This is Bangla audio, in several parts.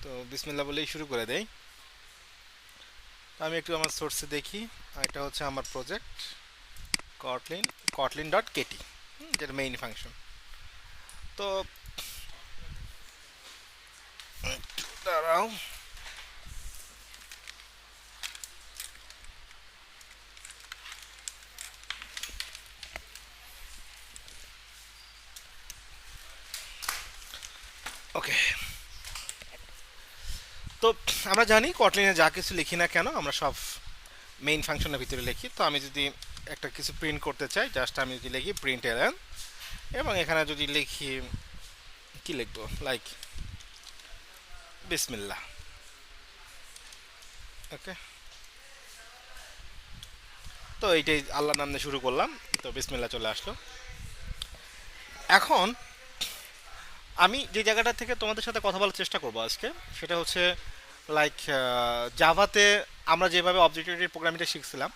তো বিসমিল্লাহ বলেই শুরু করে দেই। তো আমি একটু আমার সোর্সে দেখি। এটা হচ্ছে আমার project Kotlin Kotlin dot kt, যেটা মেইন ফাংশন। তো একটু দাঁড়াও। ওকে, তো আমরা জানি কটলিনে যা কিছু লিখি না কেন আমরা সব মেইন ফাংশনের ভিতরে লিখি। তো আমি যদি একটা কিছু প্রিন্ট করতে চাই, জাস্ট আমি যদি লিখি প্রিন্ট এলএন, এবং এখানে যদি লিখি কি লিখবো, লাইক বিসমিল্লাহ। ওকে, তো এইটাই আল্লাহর নাম দিয়ে শুরু করলাম, তো বিসমিল্লাহ চলে আসলো। এখন আমি যে জায়গাটা থেকে তোমাদের সাথে কথা বলার চেষ্টা করবো আজকে, সেটা হচ্ছে লাইক জাভাতে আমরা যেভাবে অবজেক্ট ওরিয়েন্টেড প্রোগ্রামিংটা শিখছিলাম,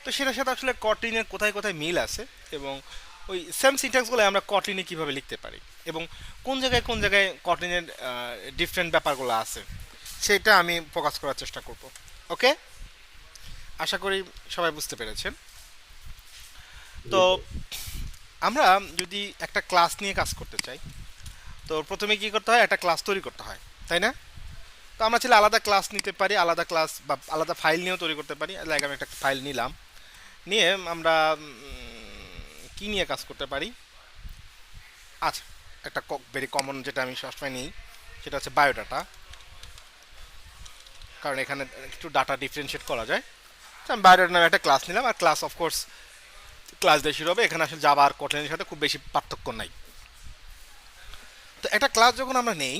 তো সেটার সাথে আসলে কটলিনের কোথায় কোথায় মিল আছে, এবং ওই সেম সিনট্যাক্সগুলো আমরা কটলিনে কীভাবে লিখতে পারি, এবং কোন জায়গায় কটলিনের ডিফারেন্ট ব্যাপারগুলো আছে, সেটা আমি ফোকাস করার চেষ্টা করব। ওকে, আশা করি সবাই বুঝতে পেরেছেন। জি তো স্যার। আমরা যদি একটা ক্লাস নিয়ে কাজ করতে চাই, তো প্রথমে কী করতে হয়, একটা ক্লাস তৈরি করতে হয়, তাই না? তো আমরা চাইলে আলাদা ক্লাস নিতে পারি, আলাদা ক্লাস বা আলাদা ফাইল নিয়েও তৈরি করতে পারি। লাইক আমি একটা ফাইল নিলাম, নিয়ে আমরা কি নিয়ে কাজ করতে পারি। আচ্ছা, একটা ভেরি কমন যেটা আমি সবসময় নিই, সেটা হচ্ছে বায়োডাটা, কারণ এখানে একটু ডাটা ডিফারেন্সিয়েট করা যায়। তো আমি বায়োডাটা নামে একটা ক্লাস নিলাম, আর ক্লাস অফকোর্স ক্লাস দিয়ে শুরু হবে। এখানে আসলে জাভা আর কটলিনের সাথে খুব বেশি পার্থক্য নাই। তো একটা ক্লাস যখন আমরা নেই,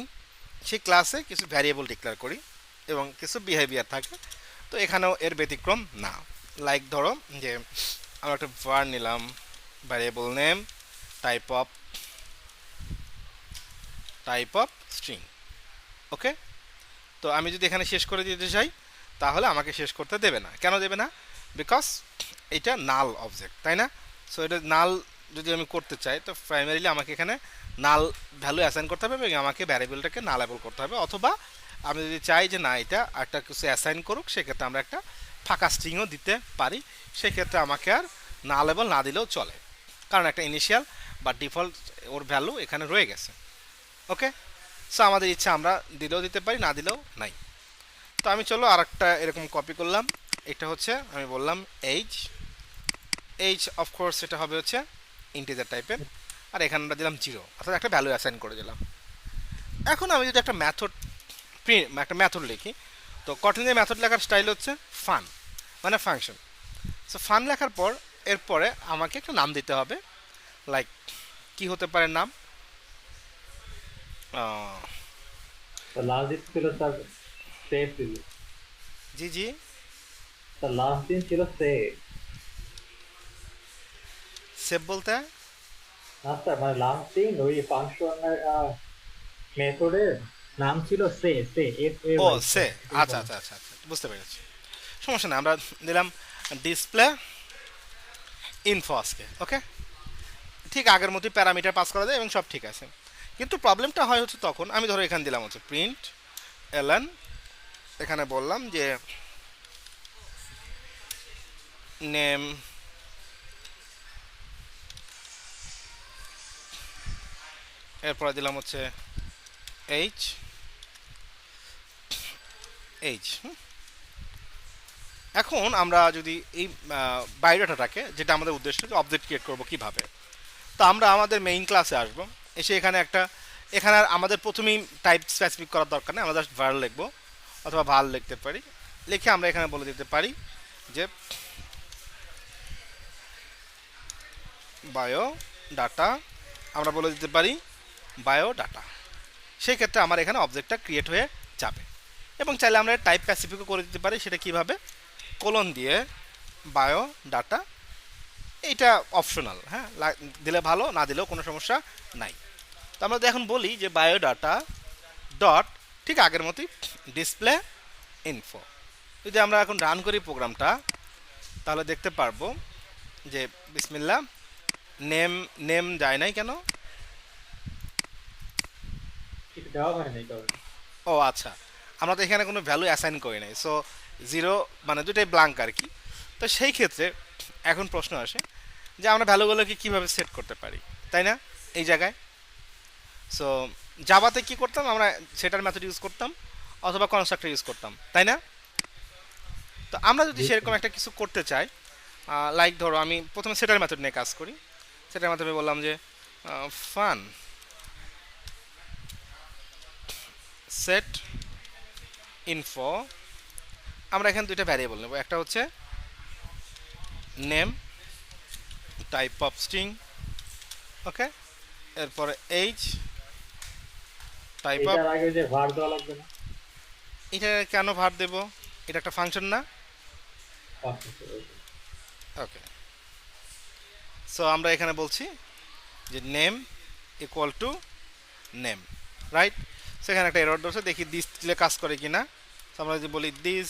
সেই ক্লাসে কিছু ভ্যারিয়েবল ডিক্লেয়ার করি এবং কিছু বিহেভিয়ার থাকে। তো এখানেও এর ব্যতিক্রম না। লাইক ধরো যে আমরা একটা ভার নিলাম, variable name, type of string. Okay, তো আমি যদি এখানে শেষ করে দিতে চাই, তাহলে আমাকে শেষ করতে দেবে না। কেন দেবে না? বিকজ এটা নাল অবজেক্ট, তাই না? সো এটা নাল যদি আমি করতে চাই, তো প্রাইমারিলি আমাকে এখানে নাল ভ্যালু অ্যাসাইন করতে হবে এবং আমাকে ভ্যারিয়েবলটাকে নালেবল করতে হবে। অথবা আমি যদি চাই যে না, এটা একটা কিছু অ্যাসাইন করুক, সেক্ষেত্রে আমরা একটা ফাঁকা স্ট্রিংও দিতে পারি। সেক্ষেত্রে আমাকে আর নালেবল না দিলেও চলে, কারণ একটা ইনিশিয়াল বা ডিফল্ট ওর ভ্যালু এখানে রয়ে গেছে। ওকে, সো আমাদের ইচ্ছা আমরা দিলেও দিতে পারি, না দিলেও নাই। তো আমি চলো আর একটা এরকম কপি করলাম। এটা হচ্ছে আমি বললাম এইজ। এইজ অফকোর্স এটা হবে হচ্ছে ইন্টিজার টাইপের, আর এখানে আমরা দিলাম 0, অর্থাৎ একটা ভ্যালু অ্যাসাইন করে দিলাম। এখন আমি যদি একটা মেথড লিখি, তো কটলিনের মেথড লেখার স্টাইল হচ্ছে ফান, মানে ফাংশন। সো ফান লেখার পর এরপরে আমাকে একটা নাম দিতে হবে। লাইক কি হতে পারে নাম? আহ, তো লাস্ট দিন ছিল স্যার সে ছিল। জি জি, স্যার লাস্ট দিন ছিল সে। সেভ বলতে? না স্যার, মানে লাস্ট দিন ওই ফাংশনের মেথডের নাম ছিল সে, সে এফ এ ও ওয়াই সে, স্যার, এটাই আচ্ছা বলেন। আচ্ছা আচ্ছা আচ্ছা, বুঝতে পেরেছি। সমস্যা নেই, আমরা দিলাম ডিসপ্লে ইনফো আজকে। ওকে, ঠিক আগের মতোই প্যারামিটার পাস করা যায় এবং সব ঠিক আছে। কিন্তু প্রবলেমটা হয় হচ্ছে তখন, আমি ধরো এখানে দিলাম হচ্ছে প্রিন্ট এলএন, এখানে বললাম যে নেম, এরপরে দিলাম হচ্ছে এইচ, এইচ। এখন আমরা যদি এই বায়োডাটাটাকে, যেটা আমাদের উদ্দেশ্য যে অবজেক্ট ক্রিয়েট করবো কিভাবে, তো আমরা আমাদের মেইন ক্লাসে আসবো। এসে এখানে একটা, এখানে আর আমাদের প্রথমেই টাইপ স্পেসিফিক করার দরকার নেই, আমরা জাস্ট ভার লিখবো অথবা ভাল লিখতে পারি। লিখে আমরা এখানে বলে দিতে পারি যে বায়ো ডাটা, আমরা বলে দিতে পারি বায়ো ডাটা। সেই ক্ষেত্রে আমার এখানে অবজেক্টটা ক্রিয়েট হয়ে যাবে। এবং চাইলে আমরা টাইপ স্পেসিফিকও করে দিতে পারি, সেটা কিভাবে, কোলন দিয়ে বায়ো ডাটা। এইটা অপশনাল, হ্যাঁ, দিলে ভালো, না দিলেও কোনো সমস্যা নাই। তো আমরা এখন বলি যে বায়োডাটা ডট, ঠিক আগের মতোই ডিসপ্লে ইনফো। যদি আমরা এখন রান করি প্রোগ্রামটা, তাহলে দেখতে পারবো যে বিসমিল্লা, নেম, নেম যায় নাই কেন? কিছু দেওয়া হয় নাই কারণ। ও আচ্ছা, আমরা তো এখানে কোনো ভ্যালু অ্যাসাইন করি নাই, সো জিরো মানে দুটাই ব্ল্যাঙ্ক আর কি। তো সেই ক্ষেত্রে এখন প্রশ্ন আসে যে আমরা ভ্যালুগুলোকে কীভাবে সেট করতে পারি, তাই না, এই জায়গায়। সো জাভাতে কি করতাম আমরা, সেটার মেথড ইউজ করতাম অথবা কনস্ট্রাক্টর ইউজ করতাম, তাই না। তো আমরা যদি জি সেরকম স্যার। একটা কিছু করতে চাই, লাইক ধরো আমি প্রথমে সেটার মেথড নিয়ে কাজ করি। সেটার মেথডে বললাম যে ফান সেট ইনফো, আমরা এখানে দুইটা ভ্যারিয়েবল নেব, একটা হচ্ছে নেম টাইপ অফ স্ট্রিং, ওকে, এরপরে এইজ টাইপ অফ। এটার আগে যে ভার দেওয়া লাগবে না? এটা কেন ভার দেব, এটা একটা ফাংশন না। আচ্ছা স্যার, ওকে। ওকে, সো আমরা এখানে বলছি যে name equal to name, right. সেখানে একটা এরর ধরছে, দেখি দিস দিলে কাজ করে কি না। তো আমরা যদি বলি this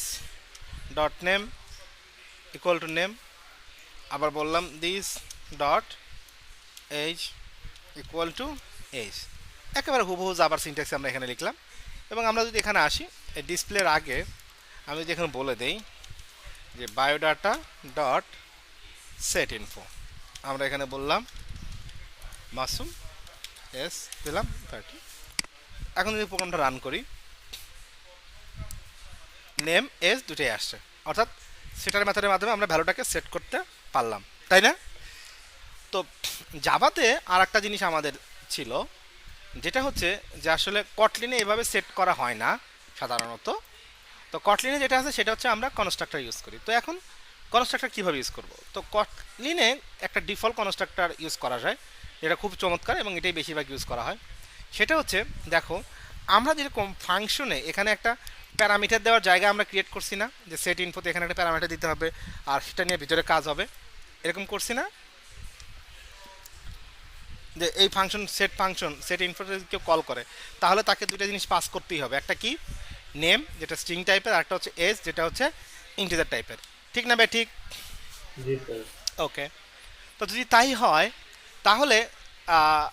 dot name equal to name, আবার বললাম this dot age equal to age, একেবারে হুবহু জাভার সিনট্যাক্স আমরা এখানে লিখলাম। এবং আমরা যদি এখানে আসি, এই ডিসপ্লের আগে আমি যদি এখানে বলে দেই যে বায়োডাটা ডট সেট ইনফো, আমরা এখানে বললাম মাসুম এস দিলাম 30। এখন যদি প্রোগ্রামটা রান করি, নেম এজ দুটোই আসছে, অর্থাৎ সেটার মেথডের মাধ্যমে আমরা ভ্যালুটাকে সেট করতে পারলাম, তাই না। তো জাভাতে আর একটা জিনিস আমাদের ছিল, যেটা হচ্ছে যে আসলে কটলিনে এভাবে সেট করা হয় না সাধারণত। তো কটলিনে যেটা আছে সেটা হচ্ছে আমরা কনস্ট্রাক্টর ইউজ করি। তো এখন কনস্ট্রাক্টর কীভাবে ইউজ করব, তো কটলিনে একটা ডিফল্ট কনস্ট্রাক্টর ইউজ করা যায়, যেটা খুব চমৎকার এবং এটাই বেশিরভাগ ইউজ করা হয়। সেটা হচ্ছে, দেখো আমরা যেরকম ফাংশনে এখানে একটা প্যারামিটার দেওয়ার জায়গা আমরা ক্রিয়েট করছি না, যে সেট ইনফোতে এখানে একটা প্যারামিটার দিতে হবে আর সেটা নিয়ে ভিতরে কাজ হবে, এরকম করছি না। যে এই ফাংশন সেট ইনফোতে যদি কেউ কল করে, তাহলে তাকে দুইটা জিনিস পাস করতেই হবে, একটা কি নেম যেটা স্ট্রিং টাইপের, আর একটা হচ্ছে এজ যেটা হচ্ছে ইন্টিজার টাইপের, ঠিক না ভাই, ঠিক। জি স্যার। ওকে, তো যদি তাই হয় তাহলে আহ,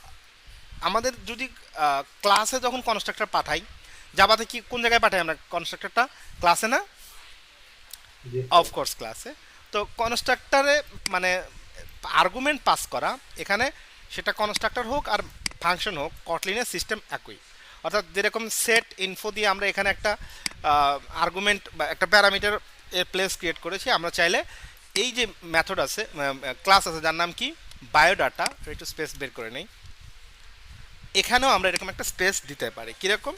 আমাদের যদি ক্লাসে যখন কনস্ট্রাক্টর পাঠাই, জাভাতে কি কোন জায়গায় পাঠাই আমরা কনস্ট্রাক্টরটা, ক্লাসে না, জি স্যার। অফকোর্স ক্লাসে। তো কনস্ট্রাক্টরে মানে আর্গুমেন্ট পাস করা, এখানে সেটা কনস্ট্রাক্টর হোক আর ফাংশন হোক, কটলিনের সিস্টেম একই। অর্থাৎ যেরকম সেট ইনফো দিয়ে আমরা এখানে একটা আর্গুমেন্ট বা একটা প্যারামিটার প্লেস ক্রিয়েট করেছি, আমরা চাইলে এই যে মেথড আছে, ক্লাস আছে যার নাম কি বায়োডাটা, একটু স্পেস বের করে নেই, এখানেও আমরা এরকম একটা স্পেস দিতে পারি। কীরকম,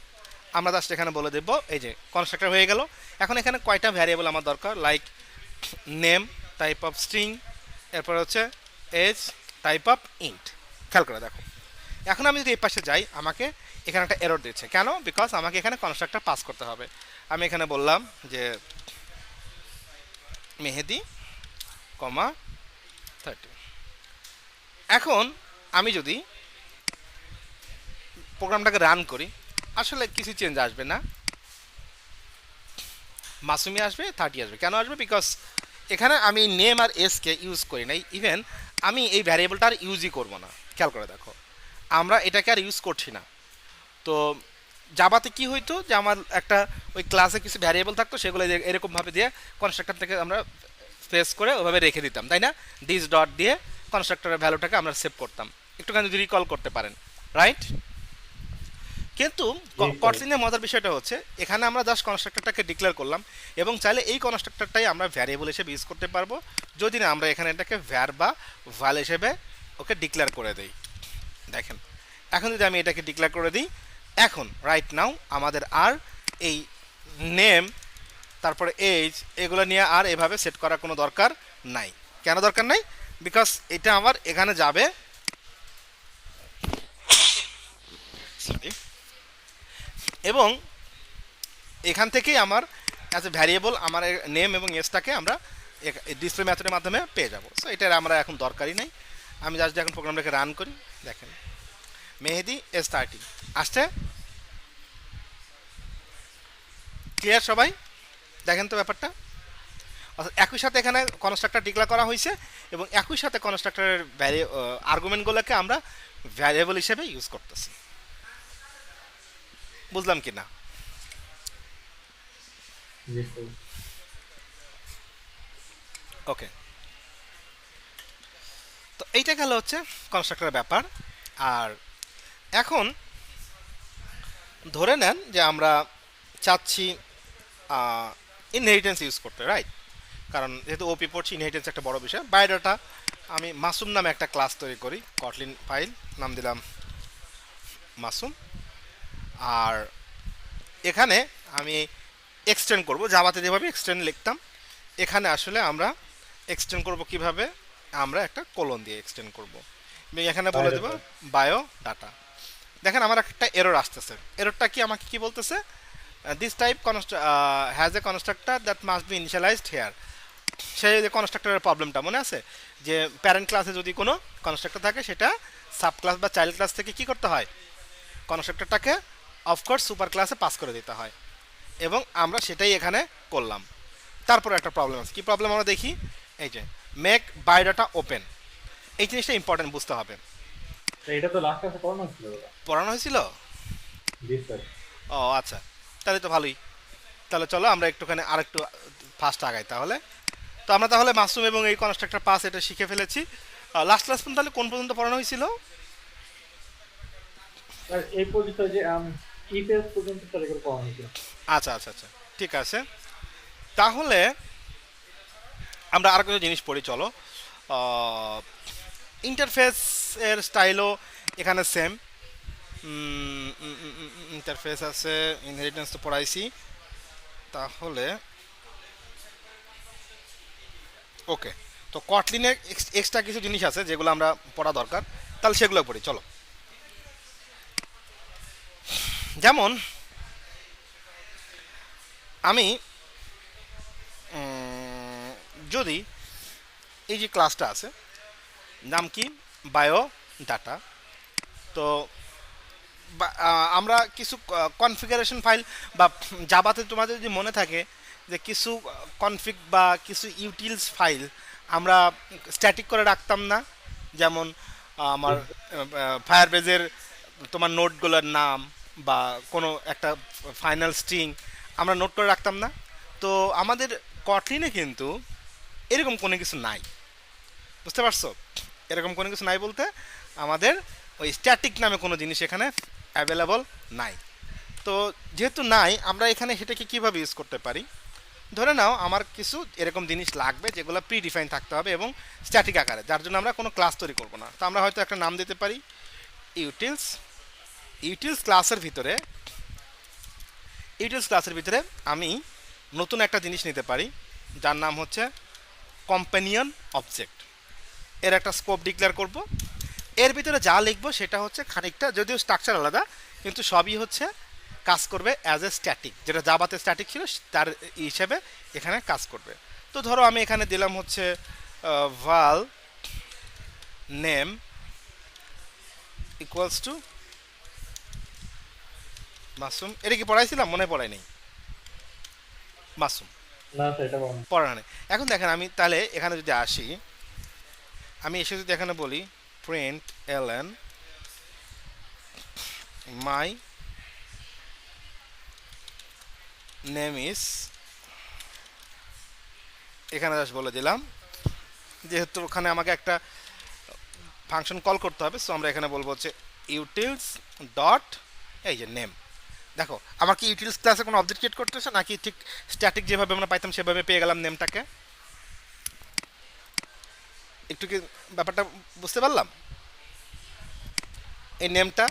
আমরা জাস্ট এখানে বলে দেবো এই যে কনস্ট্রাক্টর হয়ে গেল। এখন এখানে কয়টা ভ্যারিয়েবল আমার দরকার, like name type of string, এরপর হচ্ছে এজ টাইপ অফ ইন্ট। খেয়াল করে দেখো, এখন আমি যদি এই পাশে যাই, আমাকে এখানে একটা এরর দিচ্ছে, কেন, বিকজ আমাকে এখানে কনস্ট্রাক্টর পাস করতে হবে। আমি এখানে বললাম যে মেহেদি কমা 30। এখন আমি যদি প্রোগ্রামটাকে রান করি, আসলে কিছু চেঞ্জ আসবে না, মাসুমি আসবে 30 আসবে। কেন আসবে, বিকজ এখানে আমি নেম আর এসকে ইউজ করি নাই, ইভেন আমি এই ভ্যারিয়েবলটা আর ইউজই করবো না। খেয়াল করে দেখো, আমরা এটাকে আর ইউজ করছি না। তো জাভাতে কি হইতো যে আমার একটা ওই ক্লাসে কিছু ভ্যারিয়েবল থাকতো, সেগুলো এরকমভাবে দিয়ে কনস্ট্রাক্টর থেকে আমরা স্পেস করে ওভাবে রেখে দিতাম, তাই না, দিস ডট দিয়ে কনস্ট্রাক্টরের ভ্যালুটাকে আমরা সেভ করতাম, একটুখানি যদি রিকল করতে পারেন, রাইট। কিন্তু জি স্যার। কটলিনের মজার বিষয়টা হচ্ছে, এখানে আমরা জাস্ট কনস্ট্রাক্টরটাকে ডিক্লেয়ার করলাম এবং চাইলে এই কনস্ট্রাক্টরটাই আমরা ভ্যারিয়েবল হিসেবে ইউজ করতে পারবো, যদি না আমরা এখানে এটাকে ভ্যার বা ভ্যাল হিসেবে ওকে ডিক্লেয়ার করে দিই। দেখেন, এখন যদি আমি এটাকে ডিক্লেয়ার করে দিই, এখন রাইট নাও আমাদের আর এই নেম তারপরে এজ এগুলো নিয়ে আর এভাবে সেট করার কোনো দরকার নাই। কেন দরকার নাই, বিকজ এটা আমার এখানে যাবে, সরি, এবং এখান থেকেই আমার অ্যাজ এ ভ্যারিয়েবল আমার নেম এবং এজটাকে আমরা ডিসপ্লে মেথডের মাধ্যমে পেয়ে যাব। সো এটার আমরা এখন দরকারই নেই। আমি জাস্ট এখন প্রোগ্রামটাকে রান করি, দেখেন মেহেদি এস 30 আসছে। ক্লিয়ার সবাই, দেখেন তো ব্যাপারটা। অর্থাৎ একই সাথে এখানে কনস্ট্রাক্টর ডিক্লেয়ার করা হয়েছে এবং একই সাথে কনস্ট্রাক্টরের আর্গুমেন্টগুলোকে আমরা ভ্যারিয়েবল হিসেবে ইউজ করতেছি। বুঝলাম কি না? জি স্যার। ওকে, তো এইটা গেল হচ্ছে কনস্ট্রাক্টরের ব্যাপার। আর এখন ধরে নেন যে আমরা চাচ্ছি ইনহেরিটেন্স ইউজ করতে, রাইট? কারণ যেহেতু ওপি পড়ছি, ইনহেরিটেন্স একটা বড় বিষয়। বায়োডাটা আমি মাসুম নামে একটা ক্লাস তৈরি করি, কটলিন ফাইল, নাম দিলাম মাসুম। আর এখানে আমি এক্সটেন্ড করব জাভাতে যেভাবে এক্সটেন্ড লিখতাম, এখানে আসলে আমরা এক্সটেন্ড করব কিভাবে, আমরা একটা কোলন দিয়ে এক্সটেন্ড করব এবং এখানে বলে দেব বায়োডাটা। Bio data. দেখেন আমার একটা এরর আসতেছে। এররটা কি আমাকে কি বলতেছে? This type has a constructor that must be initialized here. সেই যে কনস্ট্রাক্টরের প্রবলেমটা মনে আছে, যে প্যারেন্ট ক্লাসে যদি কোনো কনস্ট্রাক্টর থাকে, সেটা সাব ক্লাস বা চাইল্ড ক্লাস থেকে কি করতে হয়, কনস্ট্রাক্টরটাকে অফকোর্স সুপার ক্লাসে পাস করে দিতে হয়। এবং আমরা সেটাই এখানে করলাম। তারপরে একটা প্রবলেম আছে, কি প্রবলেম আমরা দেখি, এই যে মেক বায়োডাটা ওপেন। এই জিনিসটা ইম্পর্টেন্ট বুঝতে হবে। তো এটা তো লাস্ট ক্লাসে পড়ানো ছিল দাদা। পড়ানো হয়েছিল? জি স্যার। ও আচ্ছা, তাহলে তো ভালোই। তাহলে চলো আমরা একটুখানি আরেকটু ফাস্ট আগাই তাহলে। তো আমরা তাহলে মাসুম এবং এই কনস্ট্রাক্টর পাস এটা শিখে ফেলেছি। লাস্ট ক্লাস পর্যন্ত তাহলে কোন পর্যন্ত পড়ানো হয়েছিল? স্যার এই পর্যন্ত যে ইফ এলস পর্যন্ত স্যার এগুলো পড়ানো ছিল। আচ্ছা আচ্ছা আচ্ছা, ঠিক আছে। তাহলে আমরা আর কিছু জিনিস পড়ি, চলো। ইন্টারফেস এর স্টাইলও এখানে সেম। ইন্টারফেস আছে, ইনহেরিটেন্স তো পড়াইছি। তাহলে ওকে, তো কটলিনের এক্সট্রা কিছু জিনিস আছে যেগুলো আমরা পড়া দরকার, তাহলে সেগুলো পড়ি চলো। যেমন আমি যদি এই যে ক্লাসটা আছে, নাম কি, বায়ো ডাটা। তো আমরা কিছু কনফিগারেশন ফাইল বা জাভাতে তোমাদের যদি মনে থাকে যে কিছু কনফিগ বা কিছু ইউটিলস ফাইল আমরা স্ট্যাটিক করে রাখতাম না, যেমন জি আমার স্যার। ফায়ারবেজের তোমার নোটগুলোর নাম বা কোনো একটা ফাইনাল স্ট্রিং আমরা নোট করে রাখতাম না। তো আমাদের কটলিনে কিন্তু এরকম কোনো কিছু নাই, বুঝতে পারছো? এরকম কোনো কিছু নাই বলতে আমাদের ওই স্ট্যাটিক নামে কোনো জিনিস এখানে অ্যাভেলেবল নাই। তো যেহেতু নাই, আমরা এখানে সেটাকে কীভাবে ইউজ করতে পারি, ধরে নাও আমার কিছু এরকম জিনিস লাগবে যেগুলো প্রি ডিফাইন থাকতে হবে এবং স্ট্যাটিক আকারে, যার জন্য আমরা কোনো ক্লাস তৈরি করবো না। তো আমরা হয়তো একটা নাম দিতে পারি ইউটিলস। ইউটিলস ক্লাসের ভিতরে ইউটিলস ক্লাসের ভিতরে আমি নতুন একটা জিনিস নিতে পারি যার নাম হচ্ছে কম্প্যানিয়ন অবজেক্ট। এর একটা স্কোপ ডিক্লেয়ার করব। এর ভিতরে যা লিখবো সেটা হচ্ছে খানিকটা, যদিও স্ট্রাকচার আলাদা, কিন্তু সবই হচ্ছে কাজ করবে অ্যাজ এ স্ট্যাটিক, যেটা জাভাতে স্ট্যাটিক ছিল তার হিসেবে এখানে কাজ করবে। তো ধরো আমি এখানে দিলাম হচ্ছে ভাল নেম ইকুয়ালস টু মাসুম। এটা কি পড়াইছিলাম? মনে পড়াই নেই। মাসুম না স্যার এটা পড়ানো। পড়া নেই। এখন দেখেন আমি তাহলে এখানে যদি আসি, আমি এসে যদি এখানে বলি println my name is, এখানে জাস্ট বলে দিলাম, যেহেতু ওখানে আমাকে একটা ফাংশন কল করতে হবে, সো আমরা এখানে বলবো হচ্ছে ইউটিলস ডট এই যে নেম। দেখো আমার কি ইউটিলস ক্লাসে কোনো অবজেক্ট ক্রিয়েট করতেছে নাকি ঠিক স্ট্যাটিক যেভাবে আমরা পাইতাম সেভাবে পেয়ে গেলাম নেমটাকে? একটু কি ব্যাপারটা বুঝতে পারলাম? এই নেমটা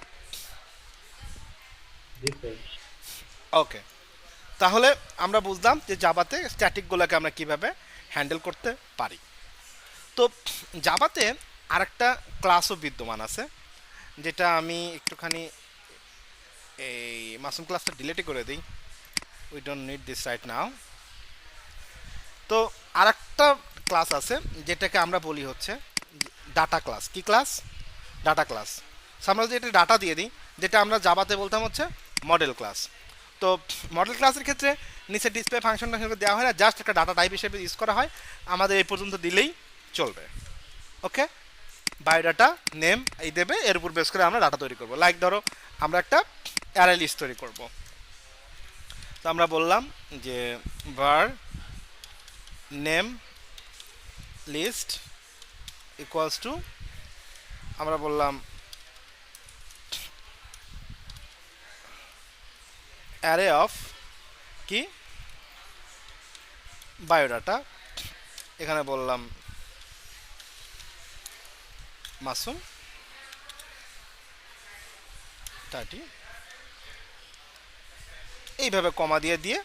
জি স্যার। ওকে, তাহলে আমরা বুঝলাম যে জাভাতে স্ট্যাটিকগুলোকে আমরা কিভাবে হ্যান্ডেল করতে পারি। তো জাভাতে আরেকটা ক্লাসও বিদ্যমান আছে, যেটা আমি একটুখানি এই মাসুম ক্লাসটা ডিলিটই করে দিই, we don't need this right now. তো আরেকটা ক্লাস আছে যেটাকে আমরা বলি হচ্ছে ডাটা ক্লাস। কি ক্লাস? Data class. আমরা যদি এটা ডাটা দিয়ে দিই, যেটা আমরা জাভাতে বলতাম হচ্ছে মডেল ক্লাস। তো মডেল ক্লাসের ক্ষেত্রে নিচে ডিসপ্লে ফাংশনটা দেওয়া হয় না, জাস্ট একটা ডাটা টাইপ হিসেবে ইউজ করা হয়। আমাদের এই পর্যন্ত দিলেই চলবে। ওকে, বায়োডাটা নেম এই দেবে, এর উপর বেস করে আমরা ডাটা তৈরি করবো। লাইক ধরো আমরা একটা অ্যারে লিস্ট তৈরি করব। তো আমরা বললাম যে var name list equals to, আমরা বললাম অ্যারে অফ কি বায়োডাটা, এখানে বললাম মাসুম 30, এইভাবে কমা দিয়ে দিয়ে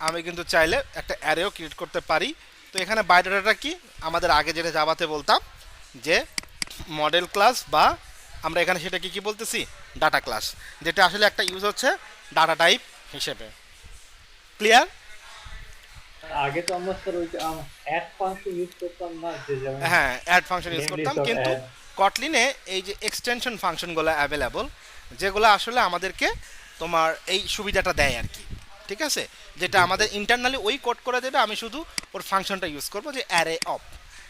আমি কিন্তু চাইলে একটা অ্যারেও ক্রিয়েট করতে পারি। তো এখানে বায়োডাটাটা কি, আমাদের আগে যেটা জাভাতে বলতাম যে মডেল ক্লাস, বা আমরা এখানে সেটা কি বলতেছি, ডাটা ক্লাস, যেটা আসলে একটা ইউজ হচ্ছে ডাটা টাইপ হিসেবে। ক্লিয়ার? আগে তো আমরা স্যার ওই অ্যাড ফাংশন ইউজ করতাম না, যে যেমন হ্যাঁ, অ্যাড ফাংশন ইউজ নেম করতাম, লিস্ট অফ কিন্তু অ্যাড। কটলিনে এই যে এক্সটেনশন ফাংশনগুলো অ্যাভেলেবল, যেগুলো আসলে আমাদেরকে তোমার এই সুবিধাটা দেয় আর কি। ঠিক আছে, যেটা জি আমাদের স্যার। ইন্টারনালি ওই কোড করে দেবে, আমি শুধু ওর ফাংশনটা ইউজ করব, যে অ্যারে অফ,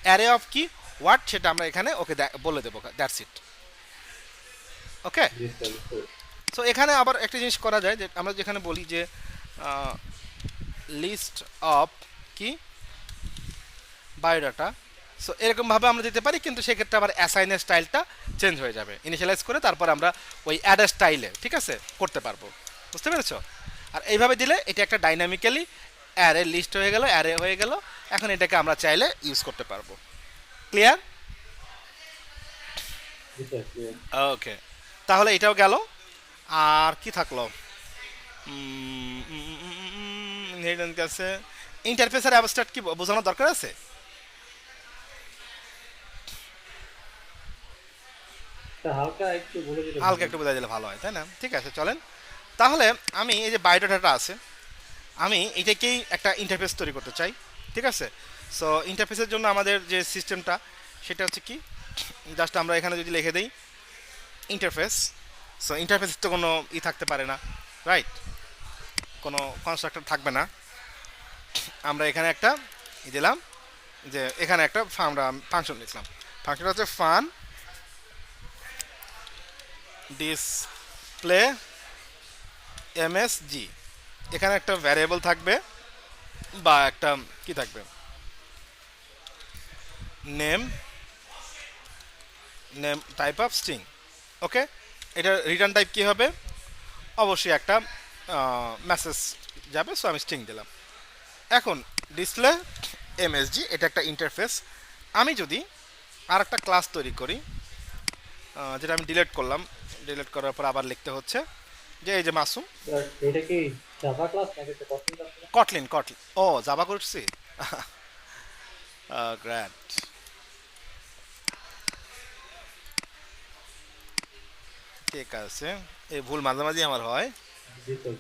অ্যারে অফ কি হোয়াট সেটা আমরা এখানে ওকে বলে দেবো, that's it. Okay. G sir, বুঝতে পেরেছি। সো এখানে আবার একটা জিনিস করা যায়, যে আমরা যেখানে বলি যে লিস্ট অফ কি বায়োডাটা, সো এরকমভাবে আমরা দিতে পারি, কিন্তু সেক্ষেত্রে আবার অ্যাসাইনের স্টাইলটা চেঞ্জ হয়ে যাবে, ইনিশিয়ালাইজ করে তারপর আমরা ওই অ্যাডার স্টাইলে, ঠিক আছে, করতে পারবো। বুঝতে পেরেছো? আর এইভাবে দিলে এটা একটা ডাইনামিক্যালি অ্যারে লিস্ট হয়ে গেল, অ্যারে হয়ে গেল। এখন এটাকে আমরা চাইলে ইউজ করতে পারবো। ক্লিয়ার? জি স্যার, clear। ওকে, তাহলে এটাও গেল। আর কি থাকলো? কাছে ইন্টারফেসের অ্যাবস্ট্রাক্ট কি বোঝানোর দরকার আছে? স্যার হালকা একটু বলে দিলে ভালো হালকা একটু হতো। বোঝাই দিলে ভালো হয়, তাই না? ঠিক আছে, চলেন। তাহলে আমি এই যে বায়োডাটাটা আছে, আমি এটাকেই একটা ইন্টারফেস তৈরি করতে চাই। ঠিক আছে, সো ইন্টারফেসের জন্য আমাদের যে সিস্টেমটা সেটা হচ্ছে কি, জাস্ট আমরা এখানে যদি লিখে দিই ইন্টারফেস, সো ইন্টারফেস তো কোনো থাকতে পারে না, রাইট? কোনো কনস্ট্রাক্টর থাকবে না। আমরা এখানে একটা দিলাম, যে এখানে একটা আমরা ফাংশন লিখলাম, ফাংশনটা হচ্ছে ফান ডিসপ্লে এমএসজি। এখানে একটা ভ্যারিয়েবল থাকবে, বা একটা কি থাকবে, name, name type of string. Okay, এটা রিটার্ন টাইপ কি হবে? অবশ্যই একটা মেসেজ যাবে, সো আমি স্ট্রিং দিলাম। এখন ডিসপ্লে এমএসজি, এটা একটা ইন্টারফেস। আমি যদি আর একটা ক্লাস তৈরি করি, যেটা আমি ডিলিট করলাম, ডিলিট করার পর আবার লিখতে হচ্ছে, যে এই যে মাসুম, স্যার এটা কি জাভা ক্লাস নাকি একটা কঠিন ক্লাস? কটলিন, কটলিন, ও জাভা করছি। গ্র্যান্ড, ঠিক আছে, এই ভুল মাঝে মাঝে আমার হয়। জি স্যার।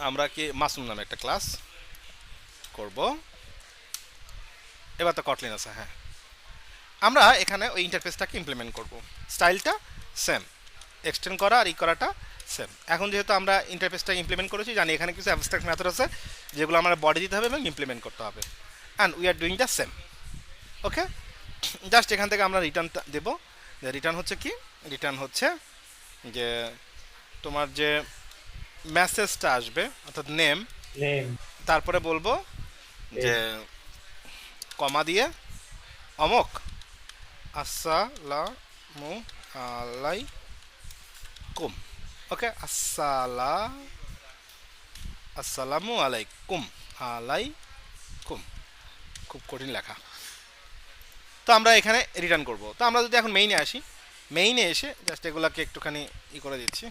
আমরা কি মাসুম নামে একটা ক্লাস করব, এবার তো কটলিন আছে, হ্যাঁ। আমরা এখানে ওই ইন্টারফেসটাকে ইমপ্লিমেন্ট করব, স্টাইলটা সেম, এক্সটেন্ড করা আর ই করাটা সেম। এখন যেহেতু আমরা ইন্টারফেসটা ইমপ্লিমেন্ট করেছি, জানি এখানে কিছু অ্যাবস্ট্রাক্ট মেথড আছে যেগুলো আমরা বডি দিতে হবে এবং ইমপ্লিমেন্ট করতে হবে, and we are doing the same. Okay, just এখান থেকে আমরা রিটার্নটা দেবো। রিটার্ন হচ্ছে কি, রিটার্ন হচ্ছে যে তোমার যে মেসেজটা আসবে, অর্থাৎ নেম, নেম তারপরে বলবো যে কমা দিয়ে অমক আসসালামু আলাইকুম। ওকে, আসসালামু আলাইকুম, আলাইকুম, খুব কঠিন লেখা। তো আমরা এখানে রিটার্ন করব। তো আমরা যদি এখন মেইনে আসি, মেইনে এসে জাস্ট এগুলাকে একটুখানি করে দিচ্ছি,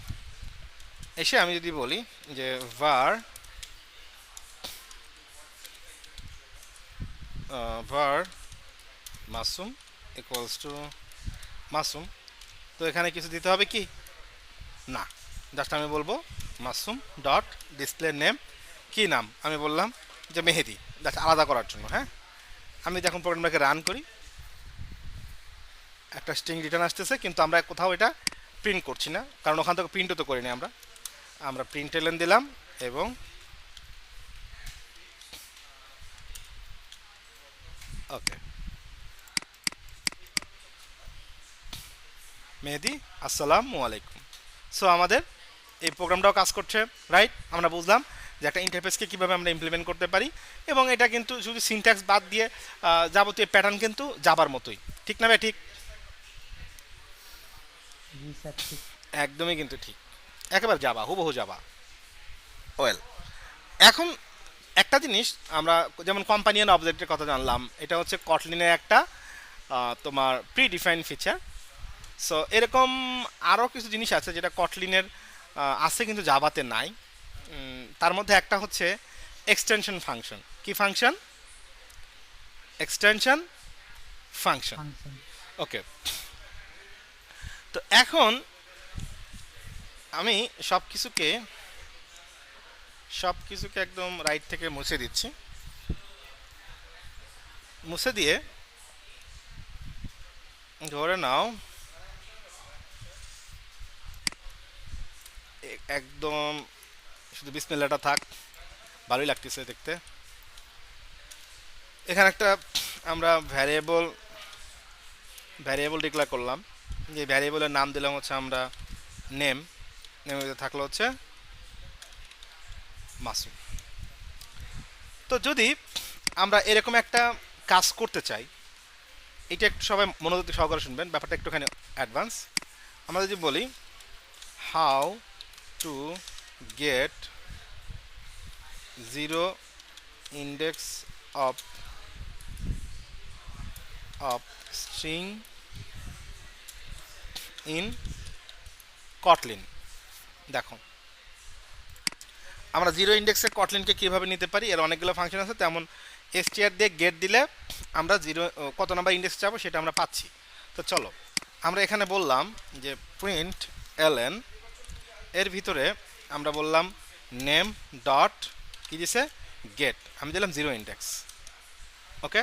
এসে আমি যদি বলি যে var var Masum equals to Masum, তো এখানে কিছু দিতে হবে কি না, জাস্ট আমি বলবো মাসুম ডট ডিসপ্লে নেম, কি নাম আমি বললাম যে মেহেদি, জাস্ট আলাদা করার জন্য। হ্যাঁ, আমি যখন প্রোগ্রামটাকে রান করি, একটা স্ট্রিং রিটার্ন আসতেছে, কিন্তু আমরা কোথাও এটা প্রিন্ট করছি না, কারণ ওখান থেকে প্রিন্টও তো করিনি আমরা। আমরা প্রিন্ট এলেন দিলাম, এবং ওকে, মেহেদি আসসালামু আলাইকুম। সো আমাদের এই প্রোগ্রামটাও কাজ করছে, রাইট? আমরা বুঝলাম যে একটা ইন্টারফেসকে কীভাবে আমরা ইমপ্লিমেন্ট করতে পারি, এবং এটা কিন্তু শুধু সিনট্যাক্স বাদ দিয়ে যাবতীয় প্যাটার্ন কিন্তু যাবার মতোই, ঠিক না ভাই? ঠিক, জি স্যার ঠিক। একদমই কিন্তু ঠিক, একেবারে যাবা, হুবহু যাবা। ওয়েল, এখন একটা জিনিস আমরা যেমন কম্পানিয়ন অবজেক্টের কথা জানলাম, এটা হচ্ছে কটলিনের একটা তোমার প্রি ডিফাইন ফিচার। সো এরকম আরও কিছু জিনিস আছে যেটা কটলিনের আছে কিন্তু জাভাতে নাই। তার মধ্যে একটা হচ্ছে এক্সটেনশন ফাংশন। কি ফাংশন? Extension function. ফাংশন। ওকে, তো এখন আমি সব কিছুকে একদম রাইট থেকে মুছে দিচ্ছি। মুছে দিয়ে ধরে নাও একদম শুধু বিসমিল্লাহটা থাক, ভালোই লাগতেছে দেখতে। এখানে একটা আমরা ভ্যারিয়েবল ডিক্লেয়ার করলাম, যে ভ্যারিয়েবলের নাম দিলাম হচ্ছে আমরা নেম। নেমের থাকলো হচ্ছে মাসুম। তো যদি আমরা এরকম একটা কাজ করতে চাই, এটা একটু সবাই মনোযোগ দিয়ে সহকারে শুনবেন, ব্যাপারটা একটুখানি অ্যাডভান্স। আমরা যদি বলি how to get 0 index of string in Kotlin। দেখো আমরা 0 ইন্ডেক্সে কটলিনকে কীভাবে নিতে পারি, এর অনেকগুলো ফাংশন আছে। তেমন str দিয়ে গেট দিলে আমরা 0 কত নাম্বার ইন্ডেক্স চাবো সেটা আমরা পাচ্ছি। তো চলো আমরা এখানে বললাম যে প্রিন্ট ln, এর ভিতরে আমরা বললাম নেম ডট কী দিছে গেট, আমি দিলাম 0 ইন্ডেক্স। ওকে,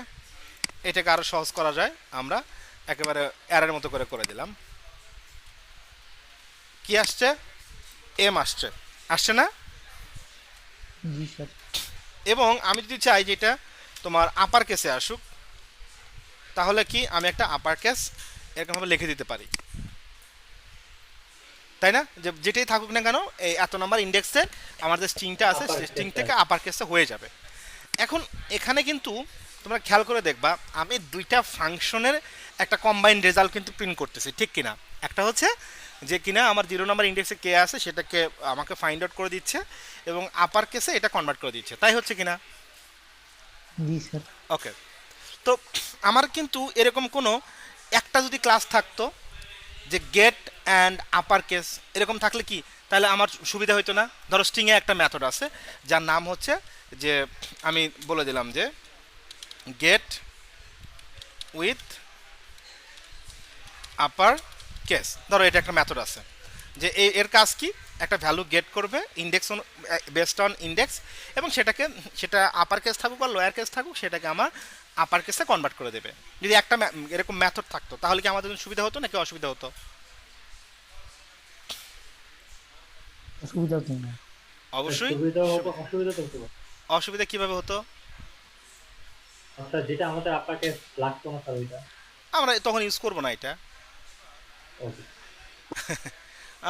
এটাকে আরও সহজ করা যায়, আমরা একেবারে অ্যারের মতো করে দিলাম। কি আসছে? এম আসছে, আসছে না? জি স্যার। এবং আমি যদি চাই যেটা তোমার আপার কেসে আসুক, তাহলে কি আমি একটা আপার কেস এরকমভাবে লিখে দিতে পারি, তাই না? যে যেটাই থাকুক না কেন, এই এত নম্বর ইন্ডেক্সে আমার যে স্ট্রিংটা আছে সেই স্ট্রিং থেকে আপার কেসে হয়ে যাবে। এখন এখানে কিন্তু তোমরা খেয়াল করে দেখবা আমি দুইটা ফাংশনের একটা কম্বাইন্ড রেজাল্ট কিন্তু প্রিন্ট করতেছি, ঠিক কিনা? একটা হচ্ছে যে কিনা আমার 0 নম্বর ইন্ডেক্সে কে আছে সেটাকে আমাকে ফাইন্ড আউট করে দিচ্ছে, এবং আপার কেসে এটা কনভার্ট করে দিচ্ছে, তাই হচ্ছে কিনা? জি স্যার। ওকে, তো আমার কিন্তু এরকম কোনো একটা যদি ক্লাস থাকতো যে গেট অ্যান্ড আপার কেস, এরকম থাকলে কি তাহলে আমার সুবিধা হতো না? ধরো স্ট্রিংয়ে একটা মেথড আছে যার নাম হচ্ছে, যে আমি বলে দিলাম যে গেট উইথ আপার কেস, ধরো এটা একটা মেথড আছে, যে এর কাজ কি, একটা ভ্যালু গেট করবে ইন্ডেক্স বেসড অন ইন্ডেক্স, এবং সেটা আপার কেস থাকুক বা লোয়ার কেস থাকুক সেটাকে আমার আপার কেসে কনভার্ট করে দেবে। যদি একটা এরকম মেথড থাকতো তাহলে কি আমাদের জন্য সুবিধা হতো নাকি অসুবিধা হতো? অসুবিধা হতো না। অবশ্যই অসুবিধা তো হতো। অসুবিধা কিভাবে হতো? অর্থাৎ যেটা আমাদের আপনাকে লাগতো না স্যার ওইটা। আমরা তখন ইউজ করবো না এটা। ওকে,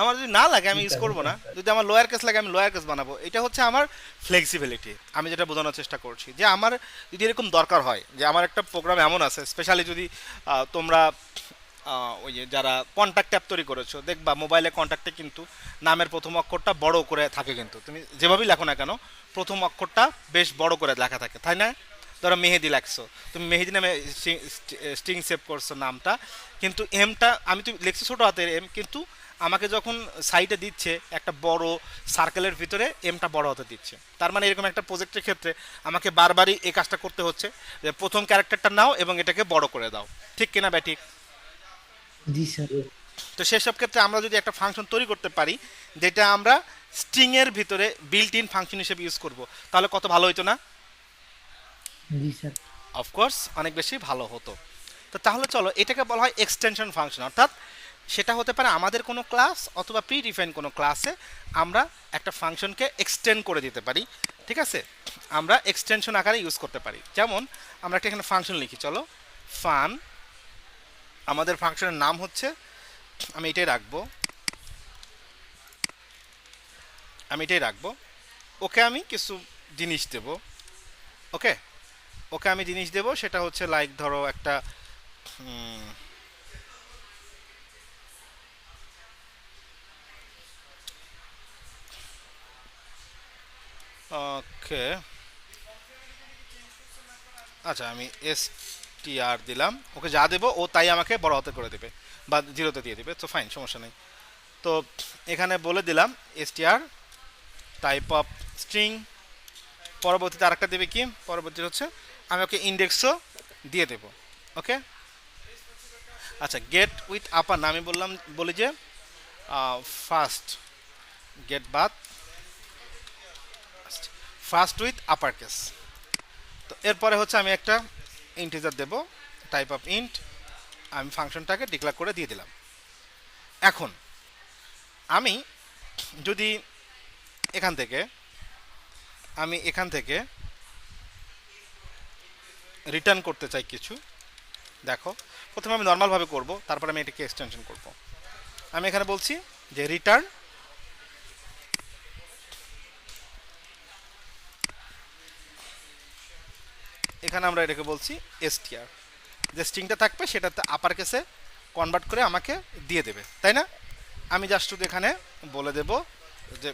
আমার যদি না লাগে আমি ইউজ বুঝতে করবো না, পারছি। যদি আমার লোয়ার কেস লাগে আমি লোয়ার কেস বানাবো। এটা হচ্ছে আমার ফ্লেক্সিবিলিটি, আমি যেটা বোঝানোর চেষ্টা করছি, যে আমার যদি এরকম দরকার হয় যে আমার একটা প্রোগ্রাম এমন আছে, স্পেশালি যদি তোমরা ওই যে যারা কন্ট্যাক্ট অ্যাপ তৈরি করেছো দেখবা মোবাইলে কন্ট্যাক্টে কিন্তু নামের প্রথম অক্ষরটা বড় করে থাকে, কিন্তু তুমি যেভাবেই লেখো না কেন প্রথম অক্ষরটা বেশ বড় করে লেখা থাকে, তাই না? ধরো মেহেদি লেখছো, তুমি মেহেদি নামে স্ট্রিং সেভ করছো নামটা, কিন্তু এমটা আমি তুমি লিখছি ছোটো হাতের এম, কিন্তু আমাকে যখন সাইটে দিচ্ছে একটা বড় সার্কেলের ভিতরে এমটা বড় হতে দিচ্ছে। তার মানে এরকম একটা প্রজেক্টের ক্ষেত্রে আমাকে বারবারই এই কাজটা করতে হচ্ছে, যে প্রথম ক্যারেক্টারটা নাও এবং এটাকে বড় করে দাও, ঠিক কিনা ভাই? ঠিক। জি স্যার। তো সেসব ক্ষেত্রে আমরা যদি একটা ফাংশন তৈরি করতে পারি যেটা আমরা স্ট্রিংয়ের ভিতরে বিল্ট ইন ফাংশন হিসেবে ইউজ করব, তাহলে কত ভালো হতো না? জি স্যার। অফকোর্স অনেক বেশি ভালো হতো। তো তাহলে চলো এটাকে বলা হয় এক্সটেনশন ফাংশন, অর্থাৎ সেটা হতে পারে আমাদের কোনো ক্লাস অথবা প্রি ডিফাইন কোনো ক্লাসে আমরা একটা ফাংশনকে এক্সটেন্ড করে দিতে পারি, ঠিক আছে? আমরা এক্সটেনশন আকারে ইউজ করতে পারি। যেমন আমরা একটা এখানে ফাংশন লিখি, চলো ফান, আমাদের ফাংশনের নাম হচ্ছে, আমি এটাই রাখবো আমি এটাই রাখবো। ওকে আমি কিছু জিনিস দেব। ওকে, ওকে আমি জিনিস দেব, সেটা হচ্ছে লাইক ধরো একটা ওকে, আচ্ছা আমি str দিলাম। ওকে যা দেবো ও তাই আমাকে বড় হাতে করে দেবে বা জিরোতে দিয়ে দেবে, তো ফাইন, সমস্যা নেই। তো এখানে বলে দিলাম str টাইপ অফ স্ট্রিং। পরবর্তীতে আরেকটা দেবে কি, পরবর্তী হচ্ছে আমি ওকে ইন্ডেক্সও দিয়ে দেব। ওকে, আচ্ছা গেট উইথ আপার না, আমি বলি যে first get bath first with upper case. তো এরপরে হচ্ছে আমি একটা ইন্টিজার দেব, টাইপ অফ ইন্ট। আমি ফাংশনটাকে ডিক্লেয়ার করে দিয়ে দিলাম। এখন আমি যদি এখান থেকে রিটার্ন করতে চাই কিছু, দেখো প্রথমে আমি নর্মালভাবে করব, তারপর আমি এটাকে এক্সটেনশন করব। আমি এখানে বলছি যে রিটার্ন এখানে আমরা এটাকে বলছি str, যে স্ট্রিংটা থাকবে সেটাতে আপার কেসে কনভার্ট করে আমাকে দিয়ে দেবে, তাই না? আমি জাস্ট শুধু এখানে বলে দেব যে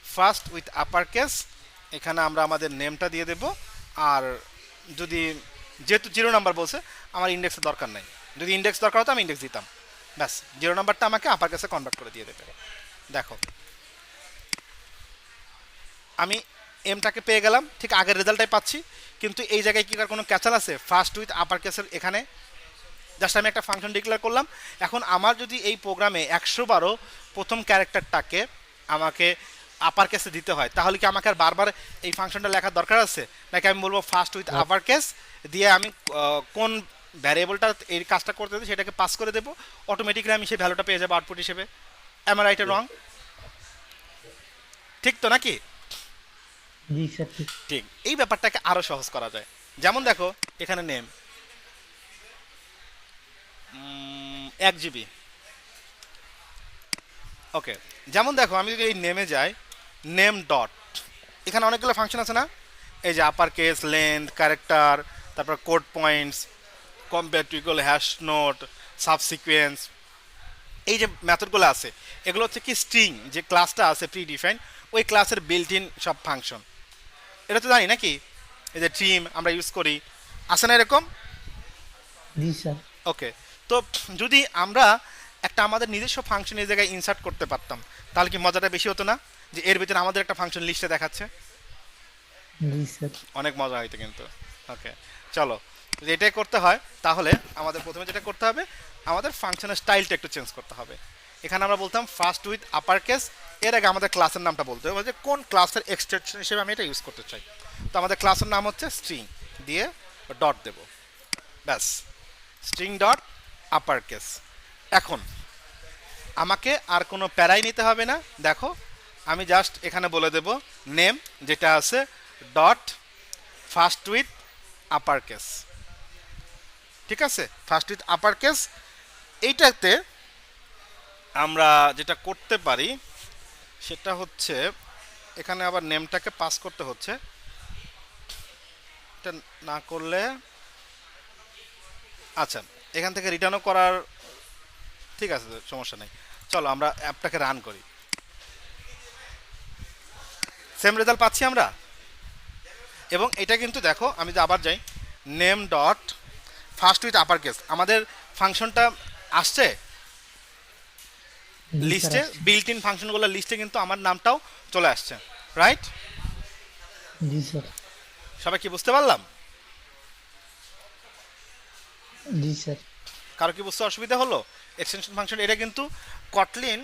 ফার্স্ট উইথ আপার কেস, এখানে আমরা আমাদের নেমটা দিয়ে দেব। আর যদি যেহেতু 0 নাম্বার বলছে, আমার ইন্ডেক্সের দরকার নাই। যদি ইন্ডেক্স দরকার হতো আমি ইন্ডেক্স দিতাম, ব্যাস 0 নাম্বারটা আমাকে আপার কেসে কনভার্ট করে দিয়ে দেবে। দেখো আমি এমটাকে পেয়ে গেলাম, ঠিক আগের রেজাল্টটাই পাচ্ছি, কিন্তু এই জায়গায় কি কোনো ক্যাচাল আছে? ফার্স্ট উইথ আপার কেসের এখানে জাস্ট আমি একটা ফাংশন ডিক্লেয়ার করলাম। এখন আমার যদি এই প্রোগ্রামে 100 বারও প্রথম ক্যারেক্টারটাকে আমাকে আপার কেসে দিতে হয়, তাহলে কি আমাকে আর বারবার এই ফাংশনটা লেখার দরকার আছে? নাকি আমি বলবো ফার্স্ট উইথ আপার কেস দিয়ে আমি কোন ভ্যারিয়েবলটা এই কাজটা করতে দেবো সেটাকে পাস করে দেবো, অটোমেটিক্যালি আমি সেই ভ্যালুটা পেয়ে যাবো আউটপুট হিসেবে। Am I right wrong? ঠিক তো নাকি? জি স্যার ঠিক। ঠিক, এই ব্যাপারটাকে আরো সহজ করা যায়। যেমন দেখো এখানে নেম 1 GB। ওকে, যেমন দেখো আমি যদি এই নেমে যাই, নেম ডট, এখানে অনেকগুলো ফাংশন আছে না? এই যে আপার কেস, লেন্থ, ক্যারেক্টার, তারপর code points, compare to equal, hash note, subsequence, এই যে মেথডগুলো আছে, এগুলো হচ্ছে কি স্ট্রিং যে ক্লাসটা আছে প্রি ডিফাইন, ওই ক্লাসের বিল্ট ইন সব ফাংশন। এটা তো জানি নাকি? এই যে ট্রিম আমরা ইউজ করি, আছে না এরকম? জি স্যার। ওকে, তো যদি আমরা একটা আমাদের নিজস্ব ফাংশন এই জায়গায় ইনসার্ট করতে পারতাম, তাহলে কি মজাটা বেশি হতো না? যে এর ভিতরে আমাদের একটা ফাংশন লিস্টে দেখাচ্ছে, জি স্যার। অনেক মজা হইতো কিন্তু। ওকে, চলো, যদি এটাই করতে হয় তাহলে আমাদের প্রথমে যেটা করতে হবে, আমাদের ফাংশনের স্টাইলটা একটু চেঞ্জ করতে হবে। এখানে আমরা বলতাম ফার্স্ট উইথ আপার কেস, এর আগে আমাদের ক্লাসের নামটা বলতে হবে যে কোন ক্লাসের এক্সটেনশন হিসেবে আমি এটা ইউজ করতে চাই। তো আমাদের ক্লাসের নাম হচ্ছে স্ট্রিং, দিয়ে ডট দেব, ব্যাস, স্ট্রিং ডট আপার কেস। এখন আমাকে আর কোনো প্যারাই নিতে হবে না। দেখো আমি জাস্ট এখানে বলে দেব নেম যেটা আছে dot first with upper case, ঠিক আছে? ফার্স্ট উইথ আপার কেস, এইটাতে আমরা যেটা করতে পারি সেটা হচ্ছে এখানে আবার নেমটাকে পাস করতে হচ্ছে, এটা না করলে আচ্ছা এখান থেকে রিটার্নও করার, ঠিক আছে সমস্যা নেই। চলো আমরা অ্যাপটাকে রান করি, সেম রেজাল্ট পাচ্ছি আমরা। এবং এটা কিন্তু দেখো আমি যে আবার যাই, name dot first with upper case, আমাদের ফাংশনটা আসছে জি স্যার লিস্টে, আসছে। বিল্ট ইন ফাংশনগুলোর লিস্টে কিন্তু আমার নামটাও চলে আসছে, রাইট? জি স্যার। সবাই কি বুঝতে পারলাম? জি স্যার। কারো কি বুঝতে অসুবিধা হলো? এক্সটেনশন ফাংশন এটা কিন্তু কটলিন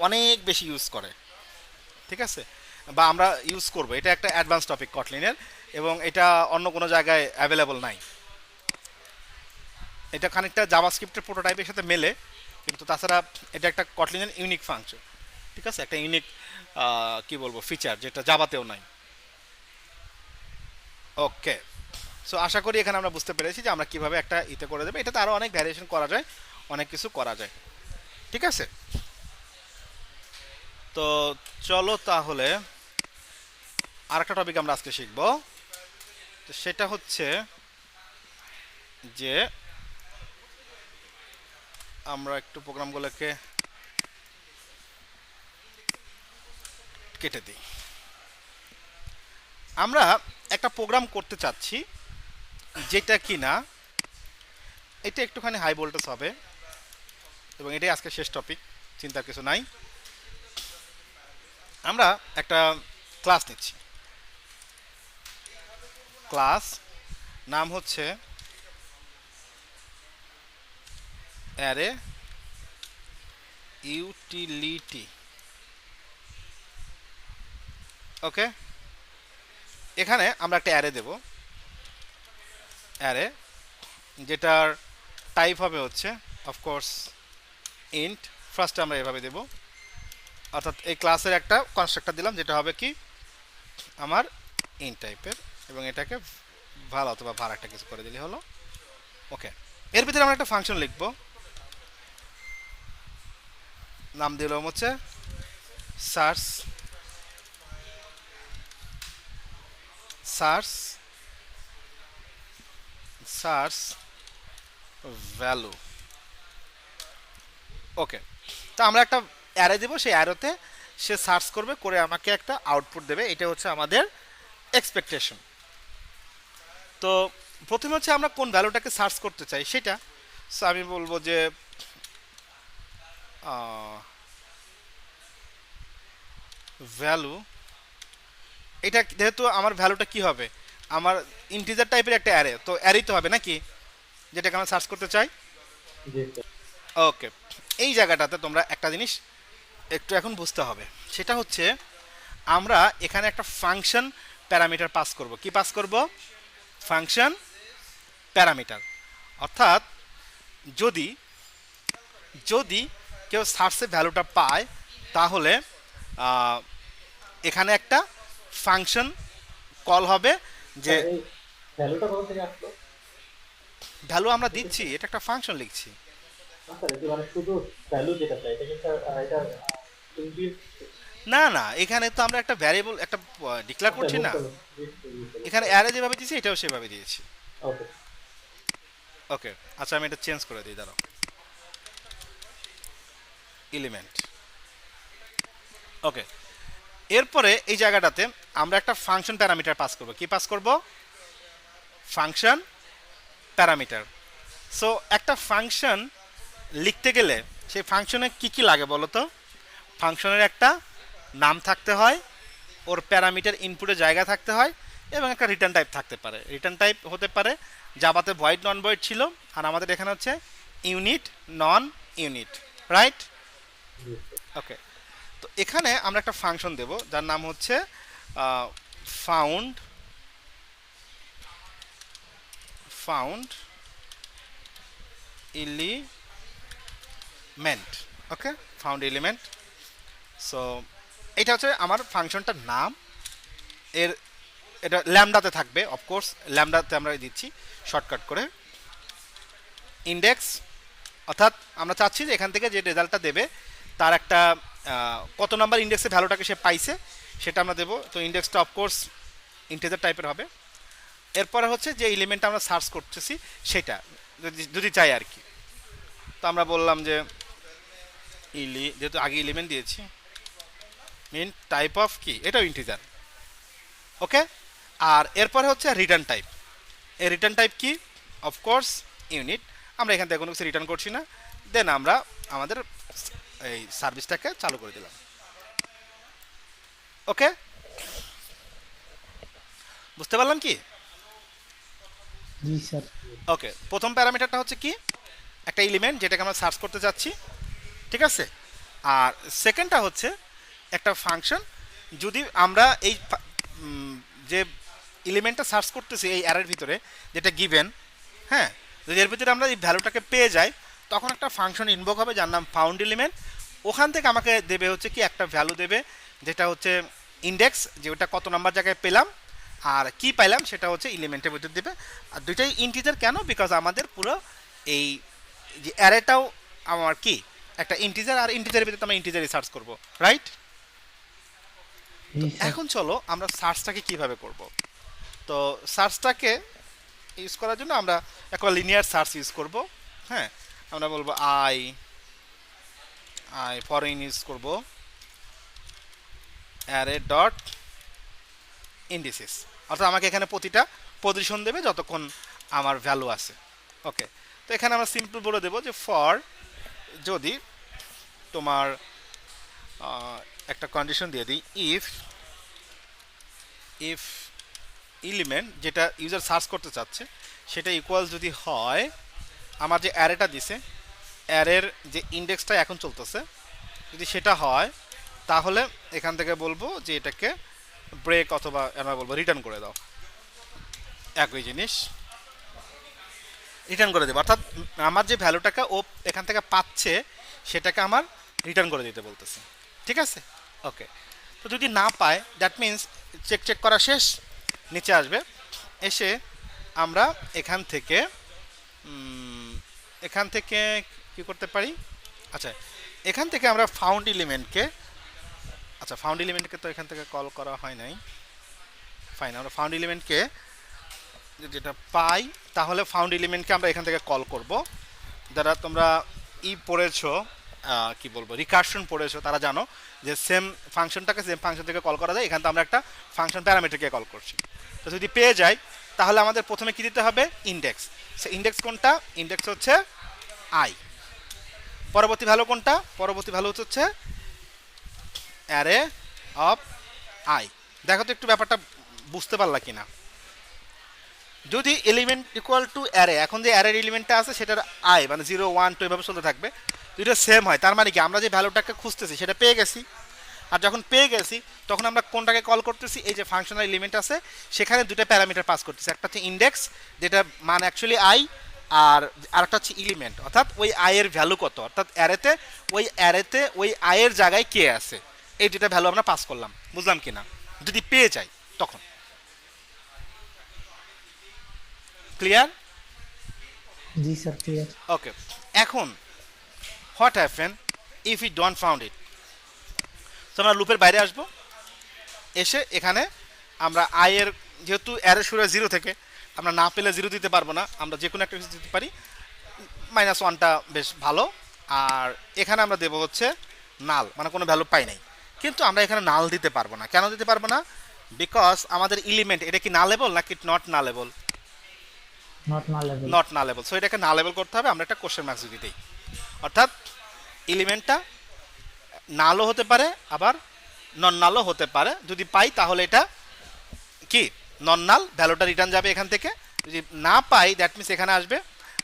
অনেক বেশি ইউজ করে, ঠিক আছে? বা আমরা ইউজ করব, এটা একটা অ্যাডভান্স টপিক কটলিনের, এবং এটা অন্য কোনো জায়গায় অ্যাভেলেবল নাই। এটা খানিকটা জাভাস্ক্রিপ্টের প্রোটোটাইপের সাথে মেলে, কিন্তু তাছাড়া এটা একটা কটলিনের ইউনিক ফাংশন, ঠিক আছে? একটা ইউনিক কি বলবো ফিচার যেটা জাভাতেও নাই। ওকে, সো আশা করি এখানে আমরা বুঝতে পেরেছি যে আমরা কিভাবে একটা ইতে করে দেবো। এটাতে আরও অনেক ভ্যারিয়েশন করা যায়, অনেক কিছু করা যায়, ঠিক আছে? তো চলো তাহলে আরেকটা টপিক আমরা আজকে শিখব। তো সেটা হচ্ছে যে আমরা একটু প্রোগ্রামগুলোকে কেটে দিই। আমরা একটা প্রোগ্রাম করতে চাচ্ছি যেটা কিনা এটা একটুখানি হাই ভোল্টেজ হবে, এবং এটাই আজকে শেষ টপিক, চিন্তার কিছু নাই। আমরা একটা ক্লাস নিচ্ছি, ক্লাস নাম হচ্ছে অ্যারে ইউটিলিটি। ওকে, এখানে আমরা একটা অ্যারে দেব, অ্যারে যেটার টাইপ হবে হচ্ছে অফকোর্স ইন্ট। ফার্স্টে আমরা এভাবে দেব, অর্থাৎ এই ক্লাসের একটা কনস্ট্রাক্টর দিলাম যেটা হবে কি আমার ইন্ট টাইপের, এবং এটাকে ভাল অথবা ভার একটা কিছু করে দিলে হলো। ওকে, এর ভিতরে আমরা একটা ফাংশন লিখব, নাম দিলাম হচ্ছে সার্চ সার্চ সার্চ ভ্যালু। ওকে, তো আমরা একটা অ্যারে দেবো, সেই অ্যারোতে সে সার্চ করবে, করে আমাকে একটা আউটপুট দেবে। এটা হচ্ছে আমাদের এক্সপেকটেশন। তো প্রথমে হচ্ছে আমরা কোন ভ্যালুটাকে সার্চ করতে চাই সেটা। সো আমি বলবো যে ভ্যালু, এটা যেহেতু আমার ভ্যালুটা কি হবে, আমার ইন্টিজার টাইপের একটা অ্যারে, তো অ্যারেই তো হবে নাকি, যেটাকে আমরা সার্চ করতে চাই। জি স্যার। ওকে, এই জায়গাটাতে তোমরা একটা জিনিস একটু এখন বুঝতে হবে, সেটা হচ্ছে আমরা এখানে একটা ফাংশন প্যারামিটার পাস করব। কি পাস করব? Function parameter. অর্থাৎ যদি যদি কেউ সার্চে ভ্যালুটা পায়, তাহলে এখানে একটা ফাংশন কল হবে যে স্যার, এই ভ্যালুটা কোথা থেকে আসলো? ভ্যালু আমরা দিচ্ছি, এটা একটা ফাংশন লিখছি। না স্যার, এটা মানে শুধু ভ্যালু যেটা চাই এটা কি স্যার? এটা ইনক্রিজ। না না, এখানে তো আমরা একটা ভ্যারিয়েবল একটা ডিক্লেয়ার আচ্ছা, করছি না, বুঝতে পারছি, বুঝতে পারছি। এখানে অ্যারে যেভাবে দিয়েছি এটাও সেভাবে দিয়েছি। ওকে। ওকে, আচ্ছা আমি এটা চেঞ্জ করে দিই, দাঁড়াও। এলিমেন্ট। ওকে, এরপরে এই জায়গাটাতে আমরা একটা ফাংশন প্যারামিটার পাস করব। কি পাস করব? Function parameter. সো একটা ফাংশন লিখতে গেলে সেই ফাংশনে কি কি লাগে বলো তো? ফাংশনের একটা নাম থাকতে হয়, ওর প্যারামিটার ইনপুটের জায়গা থাকতে হয়, এবং একটা রিটার্ন টাইপ থাকতে পারে। রিটার্ন টাইপ হতে পারে জাভাতে ভয়েড নন ভয়েড ছিল, আর আমাদের এখানে হচ্ছে ইউনিট নন ইউনিট, রাইট? জি স্যার। ওকে, তো এখানে আমরা একটা ফাংশন দেব যার নাম হচ্ছে ফাউন্ড ফাউন্ড এলিমেন্ট। ওকে, ফাউন্ড এলিমেন্ট। সো এটা হচ্ছে আমার ফাংশনটার নাম। এর এটা ল্যামডাতে থাকবে, অফকোর্স ল্যামডাতে আমরা দিচ্ছি শর্টকাট করে। ইন্ডেক্স, অর্থাৎ আমরা চাচ্ছি যে এখান থেকে যে রেজাল্টটা দেবে তার একটা কত নাম্বার ইন্ডেক্সে ভ্যালুটাকে সে পাইছে সেটা আমরা দেবো। তো ইন্ডেক্সটা অফকোর্স ইন্টিজার টাইপের হবে। এরপরে হচ্ছে যে এলিমেন্টটা আমরা সার্চ করতেছি সেটা যদি চাই আর কি। তো আমরা বললাম যে যেহেতু আগে এলিমেন্ট দিয়েছি, মিন টাইপ অফ কি, এটাও ইন্টিজার। ওকে, আর এরপরে হচ্ছে রিটার্ন টাইপ। এই রিটার্ন টাইপ কি? Of course unit. আমরা এখান থেকে কোনো কিছু রিটার্ন করছি না, দেন আমরা আমাদের এই সার্ভিসটাকে চালু করে দিলাম। ওকে, বুঝতে পারলাম কি? জি স্যার। ওকে, প্রথম প্যারামিটারটা হচ্ছে কি, একটা এলিমেন্ট যেটাকে আমরা সার্চ করতে যাচ্ছি, ঠিক আছে। আর সেকেন্ডটা হচ্ছে একটা ফাংশন। যদি আমরা এই যে এলিমেন্টটা সার্চ করতেছি এই অ্যারের ভিতরে যেটা গিভেন, হ্যাঁ, যদি এর ভিতরে আমরা এই ভ্যালুটাকে পেয়ে যাই, তখন একটা ফাংশন ইনভোক হবে যার নাম ফাউন্ড এলিমেন্ট। ওখান থেকে আমাকে দেবে হচ্ছে কি একটা ভ্যালু দেবে যেটা হচ্ছে ইন্ডেক্স, যে ওটা কত নাম্বার জায়গায় পেলাম, আর কি পাইলাম সেটা হচ্ছে এলিমেন্টের ভিতর দেবে। আর দুইটাই ইন্টিজার কেন? বিকজ আমাদের পুরো এই যে অ্যারেটাও আমার কি একটা ইন্টিজার, আর ইন্টিজারের ভিতরে তো আমরা ইন্টিজারই সার্চ করবো, রাইট? জি স্যার। এখন চলো আমরা সার্চটাকে কিভাবে করব। তো সার্চটাকে ইউজ করার জন্য আমরা একটা লিনিয়ার সার্চ ইউজ করব। হ্যাঁ, আমরা বলবো আই আই ফরেন ইউজ করব অ্যারে ডট ইন্ডিসিস, অর্থাৎ আমাকে এখানে প্রতিটা পজিশন দেবে যতক্ষণ আমার ভ্যালু আছে। ওকে, তো এখানে আমরা সিম্পল বলে দেবো যে ফর, যদি তোমার একটা কন্ডিশন দিয়ে দিই, ইফ ইফ এলিমেন্ট যেটা ইউজার সার্চ করতে চাচ্ছে সেটা ইকুয়াল যদি হয় আমার যে অ্যারেটা দিছে, অ্যারের যে ইন্ডেক্সটা এখন চলতেছে যদি সেটা হয়, তাহলে এখান থেকে বলবো যে এটাকে ব্রেক অথবা আমরা বলবো রিটার্ন করে দাও। একই জিনিস রিটার্ন করে দেবো, অর্থাৎ আমার যে ভ্যালুটাকে ও এখান থেকে পাচ্ছে সেটাকে আমার রিটার্ন করে দিতে বলতেছে। ঠিক আছে, ওকে। তো যদি না পায় দ্যাট মিন্স চেক করা শেষ, নিচে আসবে, এসে আমরা এখান থেকে কি করতে পারি, আচ্ছা এখান থেকে আমরা ফাউন্ড এলিমেন্টকে, আচ্ছা ফাউন্ড এলিমেন্টকে তো এখান থেকে কল করা হয় নাই, ফাইন, আমরা ফাউন্ড এলিমেন্টকে যেটা পাই তাহলে ফাউন্ড এলিমেন্টকে আমরা এখান থেকে কল করব। যারা তোমরা পড়েছো, কি বলবো, রিকার্শন পড়েছো, তারা জানো যে সেম ফাংশনটাকে সেম ফাংশন থেকে কল করা যায়। এখানে তো আমরা একটা ফাংশন প্যারামিটারকে কল করছি। তো যদি পেয়ে যাই তাহলে আমাদের প্রথমে কি দিতে হবে, ইন্ডেক্স। সে ইন্ডেক্স কোনটা, ইন্ডেক্স হচ্ছে আই। পরবর্তী ভ্যালু কোনটা, পরবর্তী ভ্যালু হচ্ছে অ্যারে অফ আই। দেখো তো একটু ব্যাপারটা বুঝতে পারলা কিনা। যদি এলিমেন্ট ইকুয়াল টু অ্যারে, এখন যে অ্যারের এলিমেন্টটা আছে সেটার আই মানে 0 1 2 এভাবে চলতে থাকবে, দুটো সেম হয়, তার মানে কি আমরা যে ভ্যালুটাকে খুঁজতেছি সেটা পেয়ে গেছি। আর যখন পেয়ে গেছি তখন আমরা কোনটাকে কল করতেছি, এই যে ফাংশনাল এলিমেন্ট আছে সেখানে দুটো প্যারামিটার পাস করতেছি, একটা হচ্ছে ইন্ডেক্স যেটা মান অ্যাকচুয়ালি আই, আর আরেকটা হচ্ছে এলিমেন্ট অর্থাৎ ওই আই এর ভ্যালু কত, অর্থাৎ অ্যারেতে ওই আই এর জায়গায় কে আছে, এই দুটো ভ্যালু আমরা পাস করলাম। বুঝলাম কিনা, যদি পেয়ে যাই তখন। ক্লিয়ার? জি স্যার, ক্লিয়ার। ওকে, এখন what happen if you don't found it. তো আমরা লুপের বাইরে আসবো, এসে এখানে আমরা আই এর, যেহেতু অ্যারে শুরু হয় 0 থেকে, আমরা না পেলে 0 দিতে পারবো না, আমরা যে কোনো একটা কিছু দিতে পারি, -1টা বেশ ভালো। আর এখানে আমরা দেবো হচ্ছে নাল, মানে কোনো ভ্যালু পাই নাই। কিন্তু আমরা এখানে নাল দিতে পারবো না, কেন দিতে পারবো না, বিকজ আমাদের এলিমেন্ট এটা কি নালেবল নাকি নট নালেবল, নট নালেবল। নট নালেবল। সো এটাকে নালেবল করতে হবে, আমরা একটা কোশ্চেন মার্ক যদি দিই, অর্থাৎ এলিমেন্টটা নালও হতে পারে আবার নন নালও হতে পারে। যদি পাই তাহলে এটা কি নন নাল, ভ্যালুটা রিটার্ন যাবে এখান থেকে। যদি না পাই দ্যাট মিনস এখানে আসবে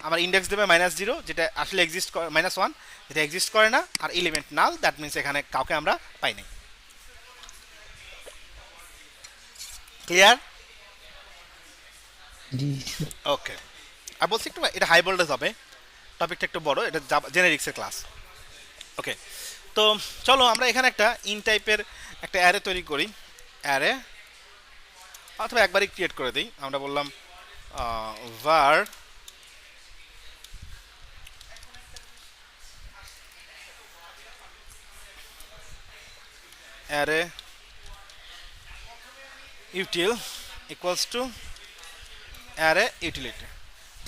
আমার ইন্ডেক্স দেবে -0 যেটা আসলে এক্সিস্ট করে, -1 যেটা এক্সিস্ট করে না, আর এলিমেন্ট নাল, দ্যাট মিনস এখানে কাউকে আমরা পাই নাই। ক্লিয়ার? জি স্যার। ওকে, আর বলছি একটু এটা হাই ভোল্টেজ হবে, টপিকটা একটু বড়, এটা জেনেরিক্সের ক্লাস। ওকে, তো চলো আমরা এখানে একটা ইন টাইপের একটা অ্যারে তৈরি করি, অ্যারে অথবা একবারই ক্রিয়েট করে দিই। আমরা বললাম var array util equals to array utility.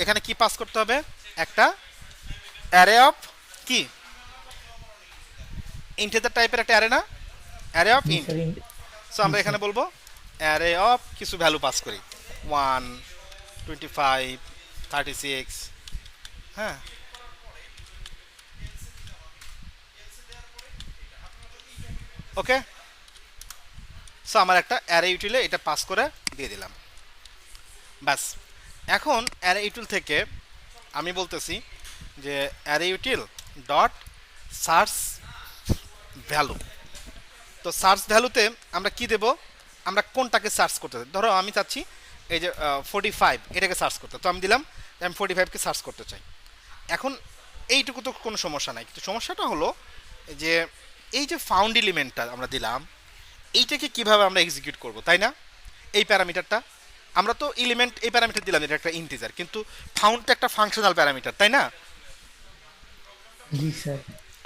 এখানে কি পাস করতে হবে, একটা অ্যারে অফ কি ইন্টিজার টাইপের একটা অ্যারে, না array of G int. Sir. So আমরা এখানে বলবো অ্যারে অফ কিছু ভ্যালু পাস করি, 1 25 36, হ্যাঁ, ওকে। সো আমার একটা অ্যারে ইউটিলে এটা পাস করে দিয়ে দিলাম, ব্যাস। এখন অ্যারে ইউটিল থেকে আমি বলতেছি যে array util dot search value. তো সার্চ ভ্যালুতে আমরা কি দেব, আমরা কোনটাকে সার্চ করতে চাই, ধরো আমি চাচ্ছি এই যে 45 এটাকে সার্চ করতে, তো আমি দিলাম আমি 45কে সার্চ করতে চাই। এখন এইটুকু তো কোনো সমস্যা নাই, কিন্তু সমস্যাটা হলো যে এই যে ফাউন্ড এলিমেন্টটা আমরা দিলাম এইটাকে কিভাবে আমরা এক্সিকিউট করব, তাই না? এই প্যারামিটারটা আমরা তো এলিমেন্ট এই প্যারামিটার দিলাম, এটা একটা ইন্টিজার, কিন্তু ফাউন্ডটা একটা ফাংশনাল প্যারামিটার, তাই না? জি স্যার।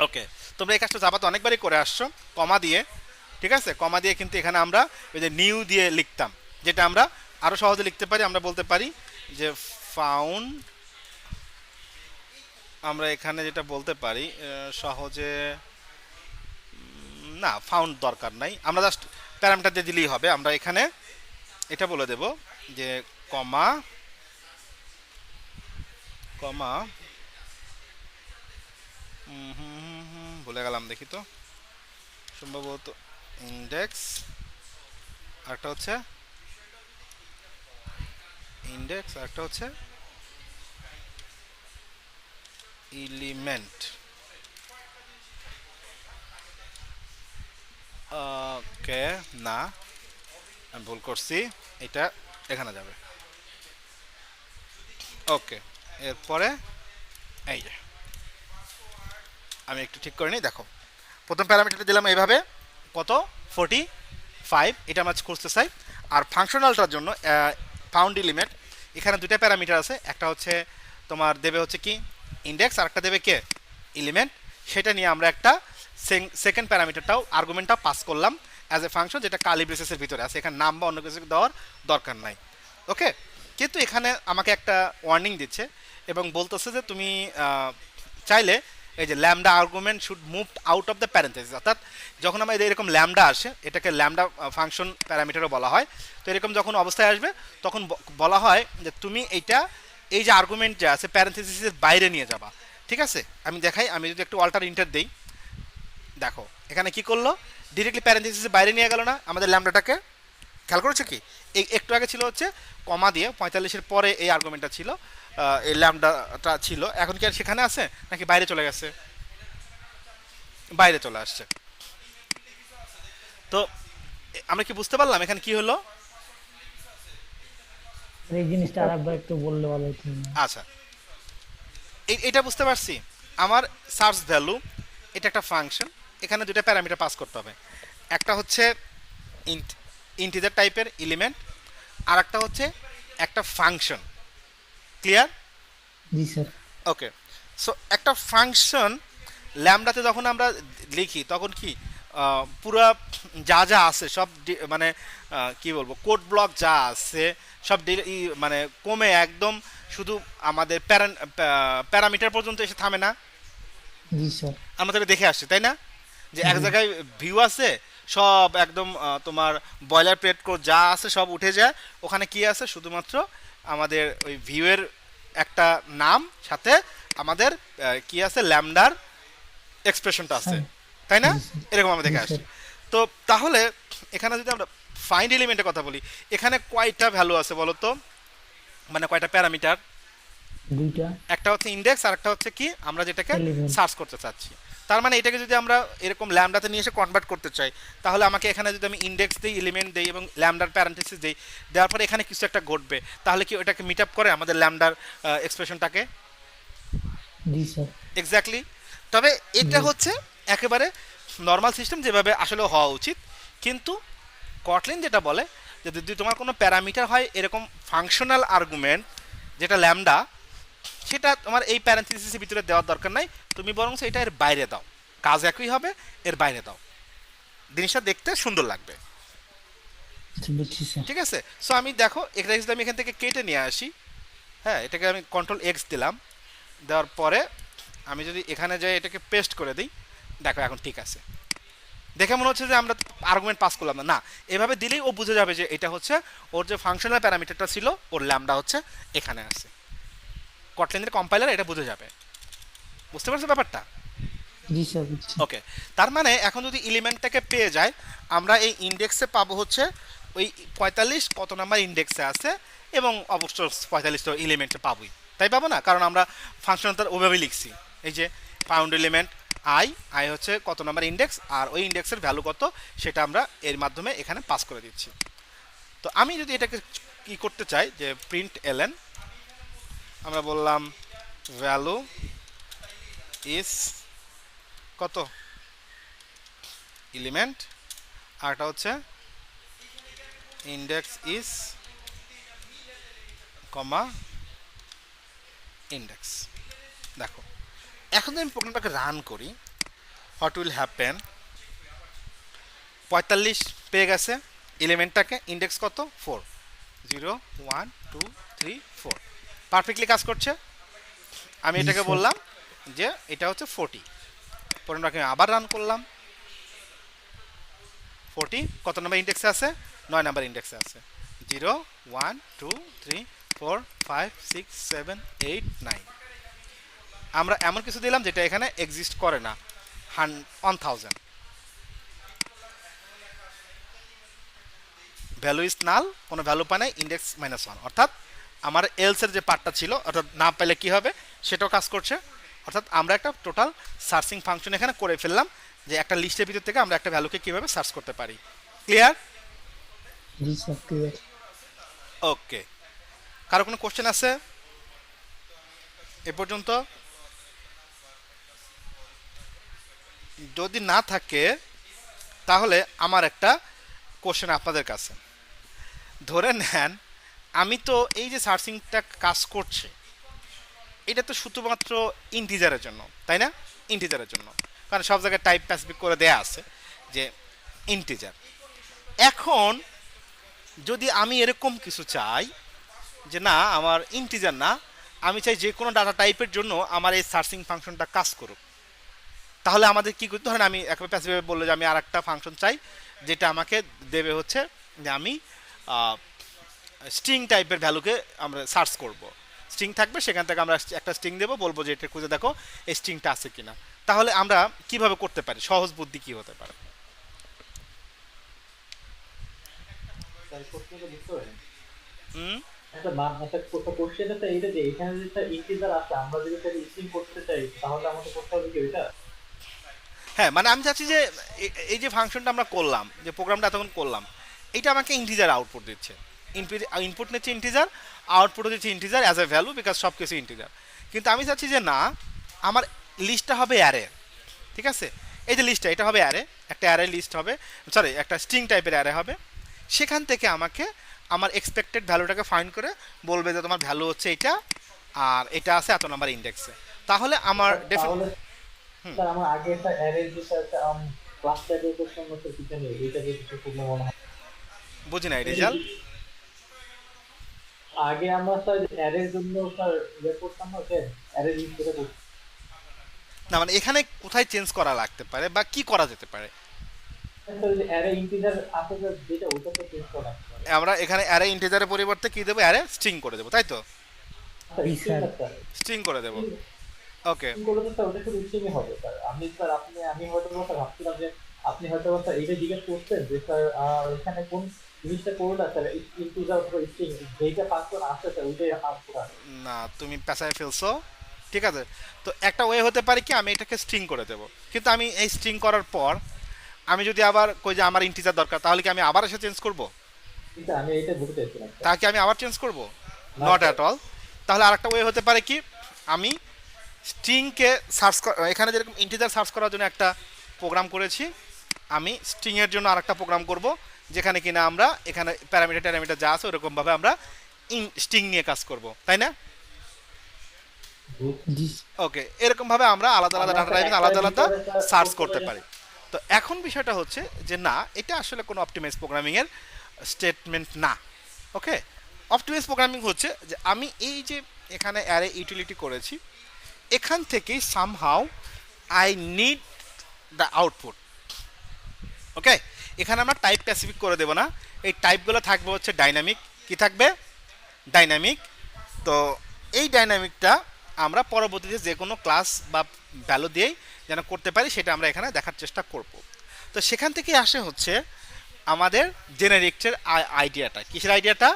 ওকে, তোমরা এই কাজটা জাভাতে অনেকবারই করে আসছো, কমা দিয়ে ঠিক আছে, কমা দিয়ে কিন্তু এখানে আমরা ওই যে নিউ দিয়ে লিখতাম, যেটা আমরা আরো সহজে লিখতে পারি, আমরা বলতে পারি যে ফাউন্ড, আমরা এখানে যেটা বলতে পারি সহজে, না ফাউন্ড দরকার নাই, আমরা জাস্ট প্যারামিটার দিয়ে দিলেই হবে। আমরা এখানে এটা বলে দেব যে কমা কমা ভুলে গেলাম, দেখি তো, সম্ভবত ইন্ডেক্স, আরেকটা হচ্ছে ইন্ডেক্স, আরেকটা হচ্ছে এলিমেন্ট। ওকে, না আমি ভুল করছি, এটা এখানে যাবে। ওকে, এরপরে এই যে আমি একটু ঠিক করে নিই, দেখো প্রথম প্যারামিটারটা দিলাম এইভাবে, কত 45, এটা আমরা খুঁজতে চাই। আর ফাংশনালটার জন্য ফাউন্ড এলিমেন্ট, এখানে দুইটা প্যারামিটার আছে, একটা হচ্ছে তোমার দেবে হচ্ছে কি ইন্ডেক্স, আর একটা দেবে কে এলিমেন্ট। সেটা নিয়ে আমরা একটা সেকেন্ড প্যারামিটারটাও আর্গুমেন্টটাও পাস করলাম অ্যাজ এ ফাংশন, যেটা কার্লি ব্রেসেসের ভিতরে আছে, এখানে নাম বা অন্য কিছু দেওয়ার দরকার নাই। ওকে, কিন্তু এখানে আমাকে একটা ওয়ার্নিং দিচ্ছে এবং বলতেছে যে তুমি চাইলে এই যে lambda argument should move out of the parenthesis, অর্থাৎ যখন আমাদের এরকম ল্যামডা আসে, এটাকে ল্যামডা ফাংশন প্যারামিটারও বলা হয়। তো এরকম যখন অবস্থায় আসবে তখন বলা হয় যে তুমি এইটা, এই যে আর্গুমেন্ট যে আছে প্যারেন্থেসিসের বাইরে নিয়ে যাবা। ঠিক আছে, আমি দেখাই, আমি যদি একটু অল্টার ইন্টার দেই, দেখো এখানে কি করলো, ডিরেক্টলি প্যারেন্থেসিসের বাইরে নিয়ে গেল না আমাদের ল্যামডাটাকে, খেয়াল করেছো কি? এই একটু আগে ছিল হচ্ছে কমা দিয়ে 45-এর পরে এই আর্গুমেন্টটা ছিল, এই ল্যামডাটা ছিল, এখন কি আর সেখানে আছে নাকি বাইরে চলে গেছে? বাইরে চলে আসছে। তো আমরা কি বুঝতে পারলাম এখানে কি হলো? এই জিনিসটা আরেকবার একটু বললে ভালো হতো। আচ্ছা, এটা বুঝতে পারছি। আমার সার্চ ভ্যালু, এটা একটা ফাংশন, এখানে দুটো প্যারামিটার পাস করতে হবে, একটা হচ্ছে ইন্টিজার টাইপের এলিমেন্ট, আর একটা হচ্ছে একটা ফাংশন। ক্লিয়ার? জি স্যার। ওকে, সো একটা ফাংশন ল্যামডাতে যখন আমরা লিখি তখন কি পুরা যা যা আছে সব মানে কি বলবো, কোড ব্লক যা আছে সব মানে কমে একদম শুধু আমাদের প্যারামিটার পর্যন্ত এসে থামে না? জি স্যার। আমরা তো এটা দেখে আসছি, তাই না? যে এক জায়গায় ভিউ আছে, সব একদম তোমার বয়লার প্লেট কোড যা আছে সব উঠে যায়, ওখানে কি আছে শুধুমাত্র আমাদের ওই ভিউয়ের একটা নাম, সাথে আমাদের কি আছে ল্যামডার এক্সপ্রেশনটা আছে, তাই না? এরকম আমরা দেখে আসছি। তো তাহলে এখানে যদি আমরা ফাইন্ড এলিমেন্টের কথা বলি, এখানে কয়টা ভ্যালু আছে বলো তো, মানে কয়টা প্যারামিটার? দুইটা। একটা হচ্ছে ইন্ডেক্স, আর একটা হচ্ছে কি আমরা যেটাকে Element. সার্চ করতে চাচ্ছি। তার মানে এটাকে যদি আমরা এরকম ল্যামডাতে নিয়ে এসে কনভার্ট করতে চাই, তাহলে আমাকে এখানে যদি আমি ইন্ডেক্স দিই, এলিমেন্ট দিই এবং ল্যামডার প্যারেন্থেসিস দিই, দেওয়ার পরে এখানে কিছু একটা ঘটবে, তাহলে কি ওটাকে মিট আপ করে আমাদের ল্যামডার এক্সপ্রেশনটাকে? জি স্যার। এক্স্যাক্টলি। তবে এটা হচ্ছে একেবারে নর্মাল সিস্টেম যেভাবে আসলে হওয়া উচিত, কিন্তু কটলিন যেটা বলে যে যদি তোমার কোনো প্যারামিটার হয় এরকম ফাংশনাল আর্গুমেন্ট যেটা ল্যামডা, সেটা তোমার এই প্যারেন্থেসিসের ভিতরে দেওয়ার দরকার নাই, তুমি বরং এটা এর বাইরে দাও, কাজ একই হবে, এর বাইরে দাও, জিনিসটা দেখতে সুন্দর লাগবে। বুঝছি স্যার। ঠিক আছে, সো আমি দেখো এটা যদি আমি এখান থেকে কেটে নিয়ে আসি, হ্যাঁ এটাকে আমি কন্ট্রোল এক্স দিলাম, দেওয়ার পরে আমি যদি এখানে যাই এটাকে পেস্ট করে দিই, দেখো এখন ঠিক আছে। দেখে মনে হচ্ছে যে আমরা আর্গুমেন্ট পাস করলাম না, না এভাবে দিলেই ও বুঝে যাবে যে এটা হচ্ছে ওর যে ফাংশনাল প্যারামিটারটা ছিল, ওর ল্যামডা হচ্ছে এখানে আছে। কটলিনের কম্পাইলার এটা বুঝে যাবে। বুঝতে পারছো ব্যাপারটা? জি স্যার বুঝছি। ওকে, তার মানে এখন যদি এলিমেন্টটাকে পেয়ে যায়, আমরা এই ইন্ডেক্সে পাবো হচ্ছে ওই 45 কত নাম্বার ইন্ডেক্সে আছে, এবং অবশ্য 45টা এলিমেন্টে পাবোই, তাই পাবো না? কারণ আমরা ফাংশনটা ওইভাবেই লিখছি, এই যে ফাউন্ড এলিমেন্ট আই, আই হচ্ছে কত নাম্বার ইন্ডেক্স, আর ওই ইন্ডেক্সের ভ্যালু কত সেটা আমরা এর মাধ্যমে এখানে পাস করে দিচ্ছি। তো আমি যদি এটাকে কি করতে চাই, যে প্রিন্ট এলএন, আমরা বললাম ভ্যালু ইজ কত এলিমেন্ট, আরটা হচ্ছে ইন্ডেক্স ইজ কমা ইন্ডেক্স। দেখো এখন যদি আমি প্রোগ্রামটাকে রান করি, হোয়াট উইল হ্যাপেন, 45 পেয়ে গেছে এলিমেন্টটাকে, ইন্ডেক্স কত 4, 0 1 2 3 4, পারফেক্টলি কাজ করছে। আমি জি, এটাকে স্যার। বললাম যে এটা হচ্ছে 40, প্রোগ্রামটাকে আবার রান করলাম, 40 কত নাম্বার ইন্ডেক্সে আছে, 9 নাম্বার ইন্ডেক্সে আছে, 0 1 2 3 4 5 6 7 8 9। আমরা এমন কিছু দিলাম যেটা এখানে এক্সিস্ট করে না, 1000, ভ্যালু ইজ নাল, কোনো ভ্যালু পায় নাই, ইন্ডেক্স -1, অর্থাৎ আমার এলসের যে পার্টটা ছিল অর্থাৎ না পেলে কি হবে সেটাও কাজ করছে। অর্থাৎ আমরা একটা টোটাল সার্চিং ফাংশন এখানে করে ফেললাম, যে একটা লিস্টের ভিতর থেকে আমরা একটা ভ্যালুকে কিভাবে সার্চ করতে পারি। ক্লিয়ার? জি স্যার, ক্লিয়ার। ওকে, কারো কোনো কোশ্চেন আছে এ পর্যন্ত? যদি না থাকে তাহলে আমার একটা কোশ্চেন আপনাদের কাছে। ধরে নেন আমি তো এই যে সার্চিংটা কাজ করছে এটা তো শুধুমাত্র ইন্টিজারের জন্য, তাই না? ইন্টিজারের জন্য, কারণ সব জায়গায় টাইপ স্পেসিফিক করে দেয়া আছে যে ইন্টিজার। এখন যদি আমি এরকম কিছু চাই যে না আমার ইন্টিজার না, আমি চাই যে কোনো ডাটা টাইপের জন্য আমার এই সার্চিং ফাংশনটা কাজ করুক, তাহলে আমাদের কি করতে, ধরেন আমি একেবারে প্যাসিভভাবে বললো যে আমি আর একটা ফাংশন চাই যেটা আমাকে দেবে হচ্ছে যে আমি স্ট্রিং টাইপের ভ্যালুকে আমরা সার্চ করব, স্ট্রিং থাকবে সেখান থেকে আমরা একটা স্ট্রিং দেবো, বলবো যে এটা খুঁজে দেখো এই স্ট্রিংটা আছে কিনা। তাহলে আমরা কিভাবে করতে পারি, সহজ বুদ্ধি কি হতে পারে? তাই প্রশ্নটা বুঝতে পারেন? হুম, একটা কোশ্চেন আছে এইটা যে এখানে যে একটা ইন্টিজার আছে, আমরা যদি সেটা স্ট্রিং করতে চাই তাহলে আমাদের করতে হবে কি ওইটা? হ্যাঁ, মানে আমি চাচ্ছি যে এই যে ফাংশনটা আমরা করলাম, যে প্রোগ্রামটা এতক্ষণ করলাম, এটা আমাকে ইন্টিজার আউটপুট দিচ্ছে, ইনপুট নিচ্ছে ইন্টিজার, আউটপুট দিচ্ছে integer as a value, because সব কিছু ইন্টিজার। কিন্তু আমি চাচ্ছি যে না, আমার লিস্টটা হবে অ্যারে, ঠিক আছে? এই যে লিস্টটা এটা হবে অ্যারে, একটা অ্যারে লিস্ট হবে, সরি একটা স্ট্রিং টাইপের অ্যারে হবে, সেখান থেকে আমাকে আমার এক্সপেক্টেড ভ্যালুটাকে ফাইন্ড করে বলবে যে তোমার ভ্যালু হচ্ছে এটা, আর এটা আছে এত নাম্বার ইন্ডেক্সে। তাহলে আমার তাহলে স্যার আমার আগে একটা অ্যারে যেটা একটা ক্লাস টাইপের কোশ্চেন হচ্ছে কিছু নেই, এটা যে কিছু পূর্ণ মনে হয়। বুঝি নাই রেজাল্ট। আগে আমরা স্যার অ্যারের জন্য স্যার ইয়ে করতাম না, যে অ্যারে লিস্ট যেটা করতাম। না মানে এখানে কোথায় চেঞ্জ করা লাগতে পারে বা কি করা যেতে পারে? স্যার যে অ্যারে ইন্টিজার আছে যে যেটা ওইটাকে চেঞ্জ করা লাগতে পারে। আমরা এখানে অ্যারে ইন্টিজারের পরিবর্তে কি দেবো, অ্যারে স্ট্রিং করে দেবো, তাই তো? স্যার জি, স্ট্রিং স্যার। না স্যার, স্ট্রিং করে দেবো, ওকে। স্ট্রিং করলে তো স্যার ওটা শুধু স্ট্রিংই হবে স্যার। আমি হয়তো স্যার ভাবছিলাম যে আপনি হয়তো স্যার এইটা জিজ্ঞেস করছেন যে স্যার এখানে কোন জিনিসটা করবো না স্যার, ইন্টিজার অথবা স্ট্রিং যেইটা ফাংশন আসছে স্যার ওইটাই আনসার আসে। না তুমি পেশায় ফেলছো, ঠিক আছে। তো একটা ওয়ে হতে পারে কি আমি এটাকে স্ট্রিং করে দেবো, কিন্তু আমি এই স্ট্রিং করার পর আমি যদি আবার কই যে আমার ইন্টিজার দরকার, তাহলে কি আমি আবার এসে চেঞ্জ করব? কিন্তু আমি এইটা বলতে চাইছিলাম স্যার। তা কি আমি আবার চেঞ্জ করব? না নট স্যার। At all. তাহলে আরেকটা ওয়ে হতে পারে কি, আমি স্ট্রিংকে সার্চ, এখানে যেরকম ইন্টিজার সার্চ করার জন্য একটা প্রোগ্রাম করেছি, আমি স্ট্রিংয়ের জন্য আরেকটা প্রোগ্রাম করব, যেখানে কিনা আমরা এখানে প্যারামিটার যা আছে ওরকমভাবে আমরা স্ট্রিং নিয়ে কাজ করব, তাই না? জি, ওকে, এরকমভাবে আমরা আলাদা আলাদা আমরা ডাটা স্যার টাইপে একটা আলাদা আলাদা ভিতরে স্যার সার্চ করতে করতে পারি। পারি। তো এখন বিষয়টা হচ্ছে যে না, এটা আসলে কোনো অপটিমাইজ প্রোগ্রামিংয়ের স্টেটমেন্ট না। ওকে, অপটিমাইজ প্রোগ্রামিং হচ্ছে যে আমি এই যে এখানে অ্যারে ইউটিলিটি করেছি, এখান থেকেই somehow I need the output. Okay, এখানে আমরা টাইপ স্পেসিফিক করে দেব না, এই টাইপগুলো থাকবে হচ্ছে ডাইনামিক। কি থাকবে? ডাইনামিক। তো এই ডাইনামিকটা আমরা পরবর্তীতে যে কোনো ক্লাস বা ভ্যালু দিয়েই যেন করতে পারি সেটা আমরা এখানে দেখার চেষ্টা করব। তো সেখান থেকে আসে হচ্ছে আমাদের জেনারিক্সের আইডিয়াটা। কিসের আইডিয়াটা?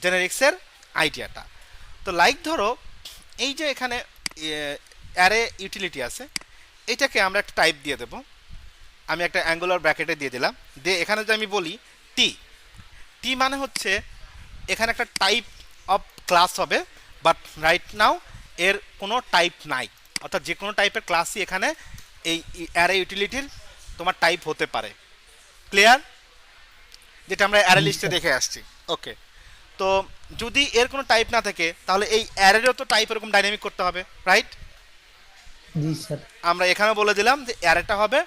জেনারিক্সের আইডিয়াটা। তো লাইক ধরো এই যে এখানে অ্যারে ইউটিলিটি আছে, এটাকে আমরা একটা টাইপ দিয়ে দেব। আমি একটা অ্যাঙ্গুলার ব্র্যাকেটে দিয়ে দিলাম, দিয়ে এখানে যদি আমি বলি টি, টি মানে হচ্ছে এখানে একটা টাইপ অফ ক্লাস হবে, বাট রাইট নাও এর কোনো টাইপ নাই, অর্থাৎ যে কোনো টাইপের ক্লাসই এখানে এই অ্যারে ইউটিলিটির তোমার টাইপ হতে পারে। ক্লিয়ার? যেটা আমরা অ্যারে জি, লিস্টে স্যার। দেখে আসছি। ওকে, তো যদি এর কোনো টাইপ না থাকে তাহলে এই অ্যারেরও তো টাইপ এরকম ডাইনামিক করতে হবে, রাইট? জি স্যার। আমরা এখানে বলে দিলাম যে অ্যারেটা হবে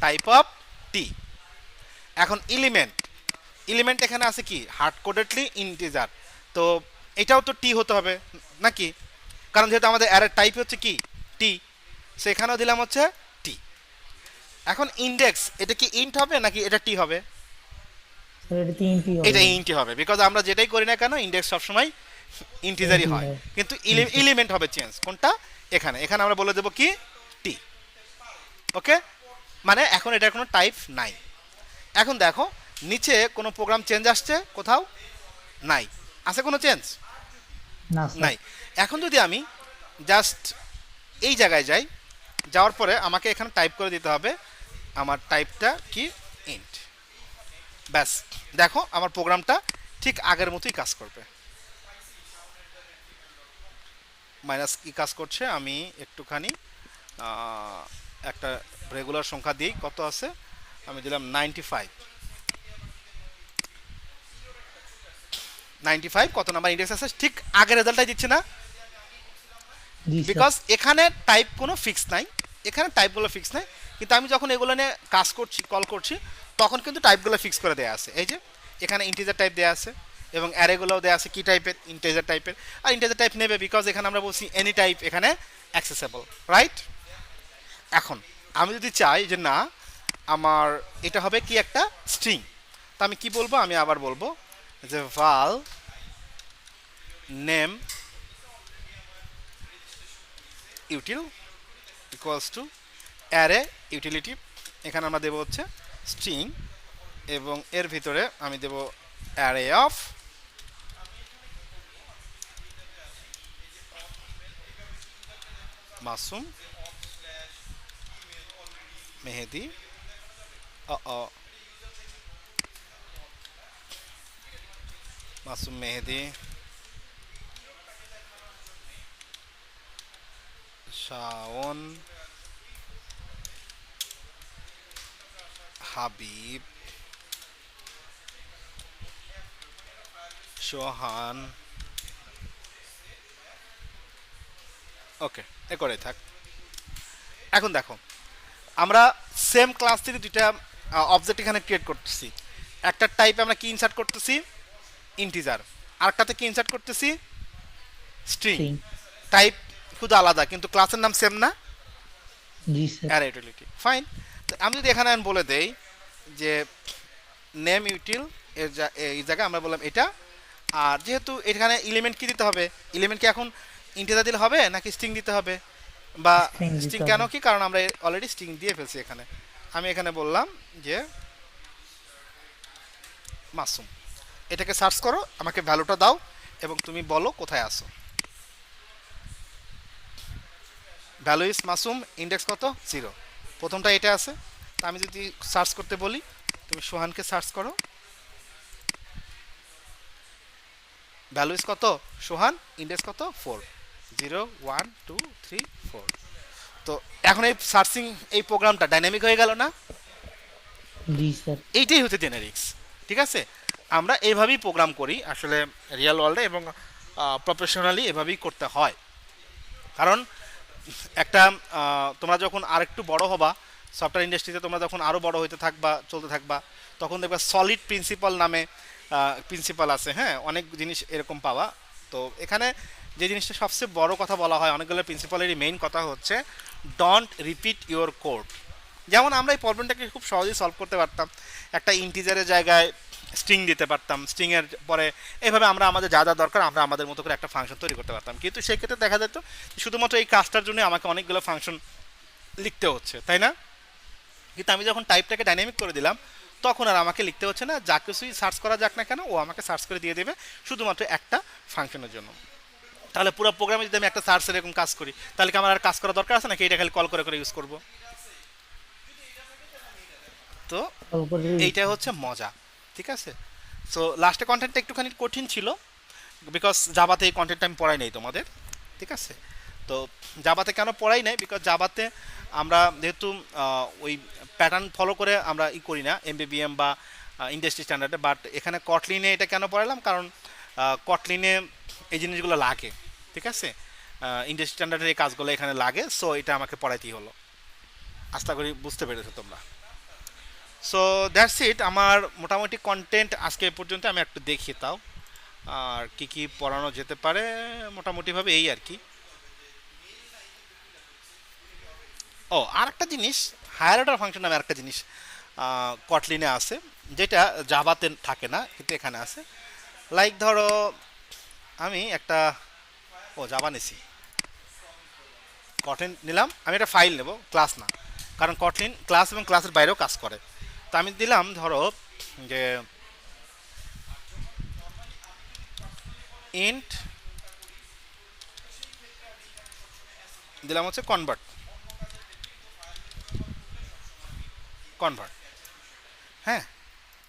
টাইপ অফ টি। এখন এলিমেন্ট এখানে আছে কি হার্ড কোডেডলি ইন্টিজার, তো এটাও তো টি হতে হবে নাকি, কারণ যেহেতু আমাদের অ্যারের টাইপ হচ্ছে কি টি, সেখানেও দিলাম হচ্ছে টি। এখন ইন্ডেক্স এটা কি ইন্ট হবে নাকি এটা টি হবে? স্যার এটা 3টি হবে। এটা ইন্টি হবে, বিকজ আমরা যেটাই করি না কেন ইন্ডেক্স সবসময় ইন্টিজারই হয়, কিন্তু এলিমেন্ট হবে চেঞ্জ কোনটা এখানে আমরা বলে দেবো কি টি। ওকে, মানে এখন এটার কোনো টাইপ নাই। এখন দেখো নিচে কোনো প্রোগ্রাম চেঞ্জ আসছে কোথাও নাই, আছে কোনো চেঞ্জ না স্যার। নাই। এখন যদি আমি জাস্ট এই জায়গায় যাই, যাওয়ার পরে আমাকে এখানে টাইপ করে দিতে হবে আমার টাইপটা কি ইন্ট, ব্যাস দেখো আমার প্রোগ্রামটা ঠিক আগের মতোই কাজ করবে। মাইনাস কি কাজ করছে, আমি একটুখানি একটা রেগুলার সংখ্যা দিই, কত আছে, আমি দিলাম 95 কত নাম্বার ইন্ডেক্স আছে, ঠিক আগের রেজাল্টটাই দিচ্ছে না, জি স্যার। বিকজ এখানে টাইপ কোনো ফিক্স নাই, এখানে টাইপগুলো ফিক্স নাই, কিন্তু আমি যখন এগুলো নিয়ে কাজ করছি কল করছি তখন কিন্তু টাইপগুলো ফিক্স করে দেওয়া আছে। এই যে এখানে ইন্টিজার টাইপ দেওয়া আছে এবং অ্যারেগুলোও দেওয়া আছে কি টাইপের, ইন্টিজার টাইপের, আর ইন্টিজার টাইপ নেবে বিকজ এখানে আমরা বলছি এনি টাইপ এখানে অ্যাক্সেসেবল, রাইট? এখন আমি যদি চাই যে না আমার এটা হবে কি একটা স্ট্রিং, তা আমি কি বলবো, আমি আবার বলবো যে val name util equals to array utility, এখানে আমরা দেবো হচ্ছে স্ট্রিং এবং এর ভিতরে আমি দেব অ্যারে অফ মাসুম মেহেদি মাসুম মেহেদি শাওন হাবিব সোহান, ওকে এ করে থাক। এখন দেখো আমরা সেম ক্লাস থেকে দুইটা অবজেক্ট এখানে ক্রিয়েট করতেছি, একটা টাইপে আমরা কি ইনসার্ট করতেছি ইন্টিজার, আরেকটাতে কি ইনসার্ট করতেছি স্ট্রিং, String। টাইপ শুধু আলাদা কিন্তু ক্লাসের নাম সেম না, জি স্যার। Array utility, fine. আমি যদি এখানে আমি বলে দেই যে নেম ইউটিল এই জায়গায় আমরা বললাম এটা, আর যেহেতু এখানে এলিমেন্ট কি দিতে হবে, এলিমেন্ট কি এখন ইন্টিজার দিলে হবে নাকি স্ট্রিং দিতে হবে, বা String দিতে স্ট্রিং হবে। কেন, কি কারণ আমরা অলরেডি স্ট্রিং দিয়ে ফেলছি এখানে। আমি এখানে বললাম যে মাসুম, এটাকে সার্চ করো, আমাকে ভ্যালুটা দাও এবং তুমি বলো কোথায় আসো। ভ্যালু ইজ মাসুম, ইন্ডেক্স কত 0, প্রথমটা এটা আছে। তা আমি যদি সার্চ করতে বলি তুমি সোহানকে সার্চ করো, ভ্যালু ইজ কত সোহান, ইন্ডেক্স কত 4, 0 1 2 3 4। তো এখন এই সার্চিং এই প্রোগ্রামটা ডাইনামিক হয়ে গেল না, জি স্যার। এইটাই হচ্ছে জেনারিক্স, ঠিক আছে? আমরা এইভাবেই প্রোগ্রাম করি আসলে রিয়েল ওয়ার্ল্ডে, এবং প্রফেশনালি এভাবেই করতে হয়। কারণ একটা তোমরা যখন আরেকটু বড় হবা সফটওয়্যার ইন্ডাস্ট্রিতে, তোমরা যখন আরও বড় হইতে থাকবা চলতে থাকবা, তখন দেখবা সলিড প্রিন্সিপাল নামে প্রিন্সিপাল আছে, হ্যাঁ অনেক জিনিস এরকম পাওয়া। তো এখানে যে জিনিসটা সবচেয়ে বড় কথা বলা হয় অনেকগুলো প্রিন্সিপালেরই মেইন কথা হচ্ছে ডোন্ট রিপিট ইউর কোড। যেমন আমরা এই প্রবলেমটাকে খুব সহজেই সলভ করতে পারতাম, একটা ইন্টিজারের জায়গায় স্ট্রিং দিতে পারতাম, স্ট্রিংয়ের পরে এভাবে আমরা আমাদের যা যা দরকার আমরা আমাদের মতো করে একটা ফাংশন তৈরি করতে পারতাম, কিন্তু সেই ক্ষেত্রে দেখা যেত শুধুমাত্র এই কাজটার জন্য আমাকে অনেকগুলো ফাংশন লিখতে হচ্ছে, তাই না? কিন্তু আমি যখন টাইপটাকে ডাইনামিক করে দিলাম তখন আর আমাকে লিখতে হচ্ছে না, যা কিছুই সার্চ করা যাক না কেন ও আমাকে সার্চ করে দিয়ে দেবে শুধুমাত্র একটা ফাংশনের জন্য। তাহলে পুরো প্রোগ্রামে যদি আমি একটা সার্চের এরকম কাজ করি তাহলে কি আমার আর কাজ করা দরকার আছে নাকি, এটা খালি কল করে করে ইউজ করব? তো এইটাই হচ্ছে মজা, ঠিক আছে? সো লাস্টে কন্টেন্টটা একটুখানি কঠিন ছিল বিকজ জাভাতে এই কন্টেন্টটা আমি পড়াই নাই তোমাদের, ঠিক আছে? তো জাভাতে কেন পড়াই নাই, বিকজ জাভাতে আমরা যেহেতু ওই প্যাটার্ন ফলো করে আমরা করি না এমবিবিএম বা ইন্ডাস্ট্রি স্ট্যান্ডার্ডে, বাট এখানে কটলিনে এটা কেন পড়ালাম, কারণ কটলিনে এই জিনিসগুলো লাগে, ঠিক আছে? ইন্ডাস্ট্রি স্ট্যান্ডার্ডের এই কাজগুলো এখানে লাগে, সো এটা আমাকে পড়াইতেই হলো। আশা করি বুঝতে পেরেছো তোমরা। সো দ্যাটস ইট, আমার মোটামুটি কন্টেন্ট আজকে এ পর্যন্ত আমি একটু দেখি তাও আর কি কি পড়ানো যেতে পারে মোটামুটিভাবে এই আর কি। ও আর একটা জিনিস, হায়ার অর্ডার ফাংশন নামে আরেকটা জিনিস কটলিনে আছে, যেটা জাভাতে থাকে না কিন্তু এখানে আছে। লাইক ধরো আমি একটা, ও জাভা নিছি, কটলিন নিলাম, আমি একটা ফাইল নেব, ক্লাস না, কারণ কটলিন ক্লাস এবং ক্লাসের বাইরেও কাজ করে। তো আমি দিলাম ধরো যে ইন্ট, দিলাম হচ্ছে কনভার্ট, কনভার্ট, হ্যাঁ।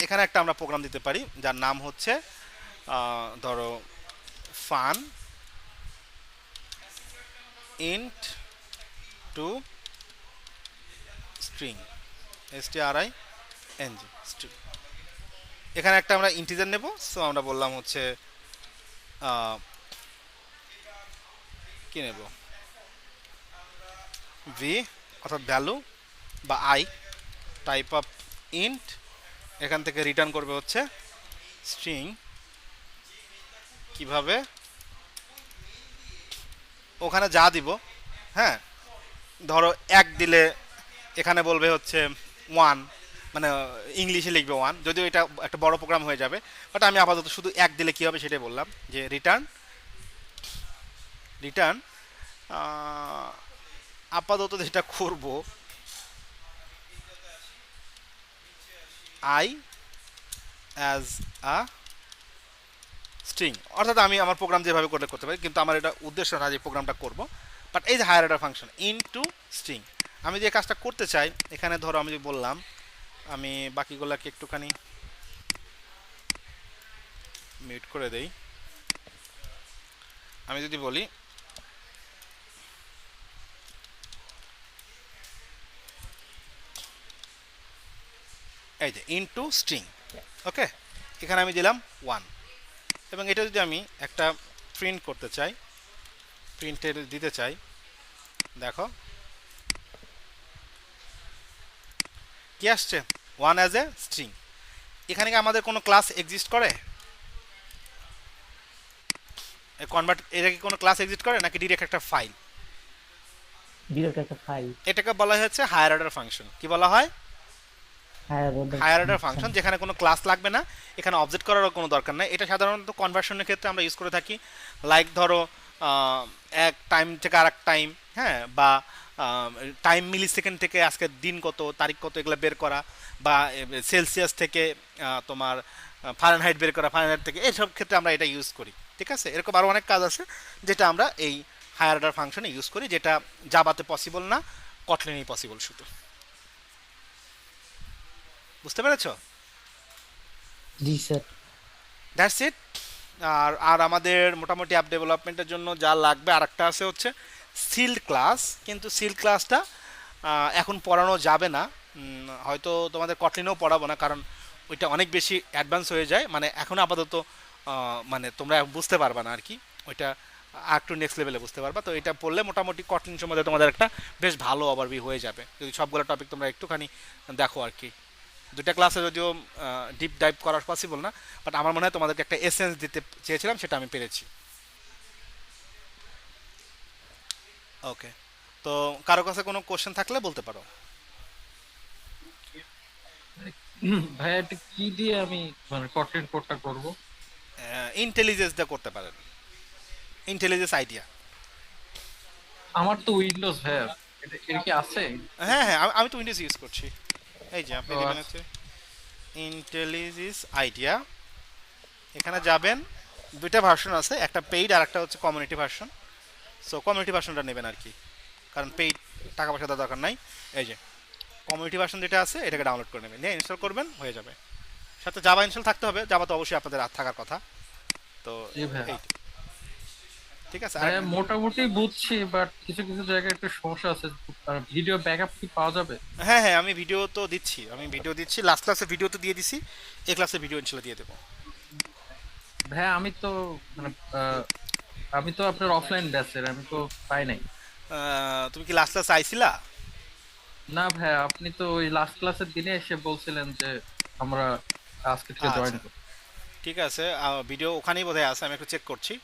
এখানে একটা আমরা প্রোগ্রাম দিতে পারি যার নাম হচ্ছে ধরো fun int two string, STRING string. এখানে একটা আমরা ইন্টিজার নেব, সো আমরা বললাম হচ্ছে কি নেব, ভি অর্থাৎ ভ্যালু বা আই, টাইপ অফ ইন্ট, এখান থেকে রিটার্ন করবে হচ্ছে স্ট্রিং। কিভাবে, ওখানে যা দিব, হ্যাঁ, ধরো এক দিলে এখানে বলবে হচ্ছে ওয়ান, মানে ইংলিশে লিখবে ওয়ান, যদিও এটা একটা বড় প্রোগ্রাম হয়ে যাবে, বাট আমি আপাতত শুধু এক দিলে কী হবে সেটাই বললাম, যে রিটার্ন, রিটার্ন আপাতত যেটা করব আই অ্যাজ আ স্ট্রিং, অর্থাৎ আমি আমার প্রোগ্রাম যেভাবে করলে করতে পারি, কিন্তু আমার এটা উদ্দেশ্য না যে প্রোগ্রামটা করব, বাট এই যে higher order function in to string, আমি যে কাজটা করতে চাই, এখানে ধরো আমি যে বললাম, আমি বাকিগুলোকে একটুখানি মিউট করে দেই। আমি যদি বলি এই যে ইনটু স্ট্রিং, ওকে, এখানে আমি দিলাম ওয়ান, এবং এটা যদি আমি একটা প্রিন্ট করতে চাই, প্রিন্টের দিতে চাই, দেখো কি আসছে, ওয়ান অ্যাজ এ স্ট্রিং। এখানে কি আমাদের কোনো ক্লাস এক্সিস্ট করে, কনভার্ট, এটা কি কোনো ক্লাস এক্সিস্ট করে নাকি ডিরেক্ট একটা ফাইল? ডিরেক্ট একটা ফাইল। এটাকে বলা হচ্ছে হায়ার অর্ডার ফাংশন। কি বলা হয়? হায়ার অর্ডার ফাংশন, যেখানে কোনো ক্লাস লাগবে না, এখানে অবজেক্ট করারও কোনো দরকার নেই। এটা সাধারণত কনভার্সনের ক্ষেত্রে আমরা ইউজ করে থাকি, লাইক ধরো এক টাইম থেকে আর এক টাইম, হ্যাঁ, বা টাইম মিলি সেকেন্ড থেকে আজকের দিন কত, তারিখ কত, এগুলো বের করা, বা সেলসিয়াস থেকে তোমার ফারেনহাইট বের করা, ফারেনহাইট থেকে, এইসব ক্ষেত্রে আমরা এটা ইউজ করি। ঠিক আছে, এরকম আরও অনেক কাজ আছে যেটা আমরা এই হায়ার অর্ডার ফাংশনে ইউজ করি, যেটা জাভাতে পসিবল না, কটলিনেই পসিবল শুধু। বুঝতে পেরেছো? জি স্যার। That's it. আর আর আমাদের মোটামুটি অ্যাপ ডেভেলপমেন্টের জন্য যা লাগবে, আর একটা আছে হচ্ছে সিল্ড ক্লাস, কিন্তু সিল্ড ক্লাসটা এখন পড়ানো যাবে না, হয়তো তোমাদের কটলিনেও পড়াবো না, কারণ ওইটা অনেক বেশি অ্যাডভান্স হয়ে যায়, মানে এখন আপাতত মানে তোমরা বুঝতে পারবা না আর কি, ওইটা আর একটু নেক্সট লেভেলে বুঝতে পারবা। তো এটা পড়লে মোটামুটি কটলিন সম্বন্ধে তোমাদের একটা বেশ ভালো ওভারভিউ হয়ে যাবে, যদি সবগুলো টপিক তোমরা একটুখানি দেখো আর কি। দুটা ক্লাসে যদিও ডিপ ডাইভ করা পসিবল না, বাট আমার মনে হয় তোমাদেরকে একটা এসেন্স দিতে চেয়েছিলাম, সেটা আমি পেরেছি। ওকে, তো কারো কাছে কোনো কোশ্চেন থাকলে বলতে পারো। ভাইয়া এটা কি দিয়ে আমি মানে কন্টেন্ট কোডটা করব? ইন্টেলিজেন্স দিয়ে করতে পারেন, ইন্টেলিজেন্স আইডিয়া। আমার তো উইন্ডোজ ভাইয়া, এটা কি আছে? হ্যাঁ হ্যাঁ, আমি তো উইন্ডোজ ইউজ করছি। এই যে আপনি ও দিবেন আচ্ছা। হচ্ছে ইন্টেলিজেন্স আইডিয়া, এখানে যাবেন, দুইটা ভার্সন আছে, একটা পেইড আর একটা হচ্ছে কমিউনিটি ভার্সন। সো কমিউনিটি ভার্সনটা নেবেন আর কি, কারণ পেইড টাকা পয়সা দেওয়ার দরকার নাই। এই যে কমিউনিটি ভার্সন যেটা আছে, এটাকে ডাউনলোড করে নেবেন, নিয়ে ইনস্টল করবেন, হয়ে যাবে। সাথে জাভা ইনস্টল থাকতে হবে, জাভা তো অবশ্যই আপনাদের আর থাকার কথা। তো জি ভাইয়া। এই, ঠিক আছে। আর ভাইয়া মোটামুটি বুঝছি, বাট কিছু কিছু জায়গায় একটু সমস্যা আছে। ভিডিও ব্যাকআপ কি পাওয়া যাবে? হ্যাঁ হ্যাঁ, আমি ভিডিও তো দিচ্ছি, আমি ভিডিও দিচ্ছি, লাস্ট ক্লাসে ভিডিও তো দিয়ে দিছি, এই ক্লাসে ভিডিও ইনশাল্লাহ দিয়ে দেবো। ভাইয়া আমি তো মানে আমি তো আপনার অফলাইন ব্যাচের, আমি তো পাই নাই। তুমি কি লাস্ট ক্লাস আইছিলা? না ভাই, আপনি তো ওই লাস্ট ক্লাসের দিনে এসে বলছিলেন যে আমরা আজকে থেকে জয়েন আচ্ছা, ঠিক আছে, ভিডিও ওখানেই বোধহয় আছে, আমি একটু চেক করছি।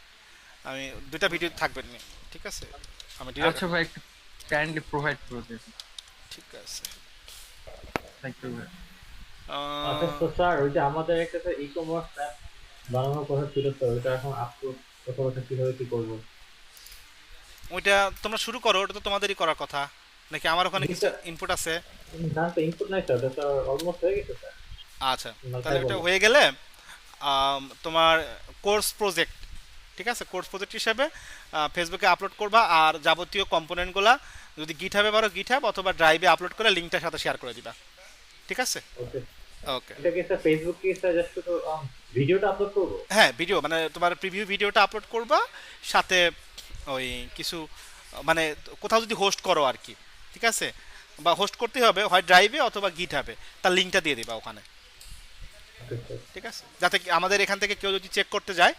আমি দুইটা ভিডিও থাকবে নি, ঠিক আছে, আমি ডিরেক্ট। আচ্ছা ভাই, একটু কাইন্ডলি প্রোভাইড করে দিন। ঠিক আছে। থ্যাংক ইউ ভাই। আচ্ছা তো স্যার ওই যে আমাদের একটা ই কমার্স অ্যাপ বানানোর কথা ছিল স্যার, ওইটা এখন আপলোড অথবা কিভাবে কি করবো? ওইটা তোমরা শুরু করো, ওটা তো তোমাদেরই করার কথা, নাকি আমার ওখানে কিছু জিনিসটা ইনপুট আছে? না তো ইনপুট নাই স্যার, ওটা অলমোস্ট হয়ে গেছে স্যার। আচ্ছা, তাহলে তাই ওটা বলো। হয়ে গেলে তোমার কোর্স প্রজেক্ট, ঠিক আছে, কোর্স প্রজেক্ট হিসেবে ফেসবুকে আপলোড করবা, আর যাবতীয় কম্পোনেন্টগুলা যদি গিটহাবে পারো গিটহাব অথবা ড্রাইভে আপলোড করে লিঙ্কটার সাথে শেয়ার করে দিবা, ঠিক আছে? ওকে। ওকে। এটা কি স্যার ফেসবুক কি স্যার জাস্ট শুধু ভিডিওটা আপলোড করবো? হ্যাঁ, ভিডিও মানে তোমার প্রিভিউ ভিডিওটা আপলোড করবা, সাথে ওই কিছু মানে কোথাও যদি হোস্ট করো আর কি, ঠিক আছে, বা হোস্ট করতে হবে হয় ড্রাইভে অথবা গিটহাবে, তার লিঙ্কটা দিয়ে দিবা ওখানে, ওকে স্যার। ঠিক আছে, যাতে কি আমাদের এখান থেকে কেউ যদি চেক করতে যায়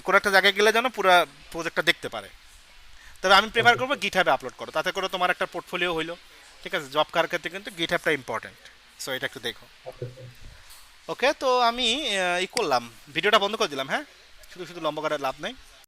কোনো একটা জায়গায় গেলে যেন পুরো প্রজেক্টটা দেখতে পারে। তবে আমি প্রেফার ওকে করবো গিটহাবে আপলোড করো, তাতে করে তোমার একটা পোর্টফোলিও হইলো, ঠিক আছে, জব কার ক্ষেত্রে কিন্তু গিটহাবটা ইম্পর্টেন্ট। সো এটা একটু দেখো। Okay sir. ওকে, তো আমি ই করলাম, ভিডিওটা বন্ধ করে দিলাম, হ্যাঁ, শুধু শুধু লম্বা করে লাভ নেই।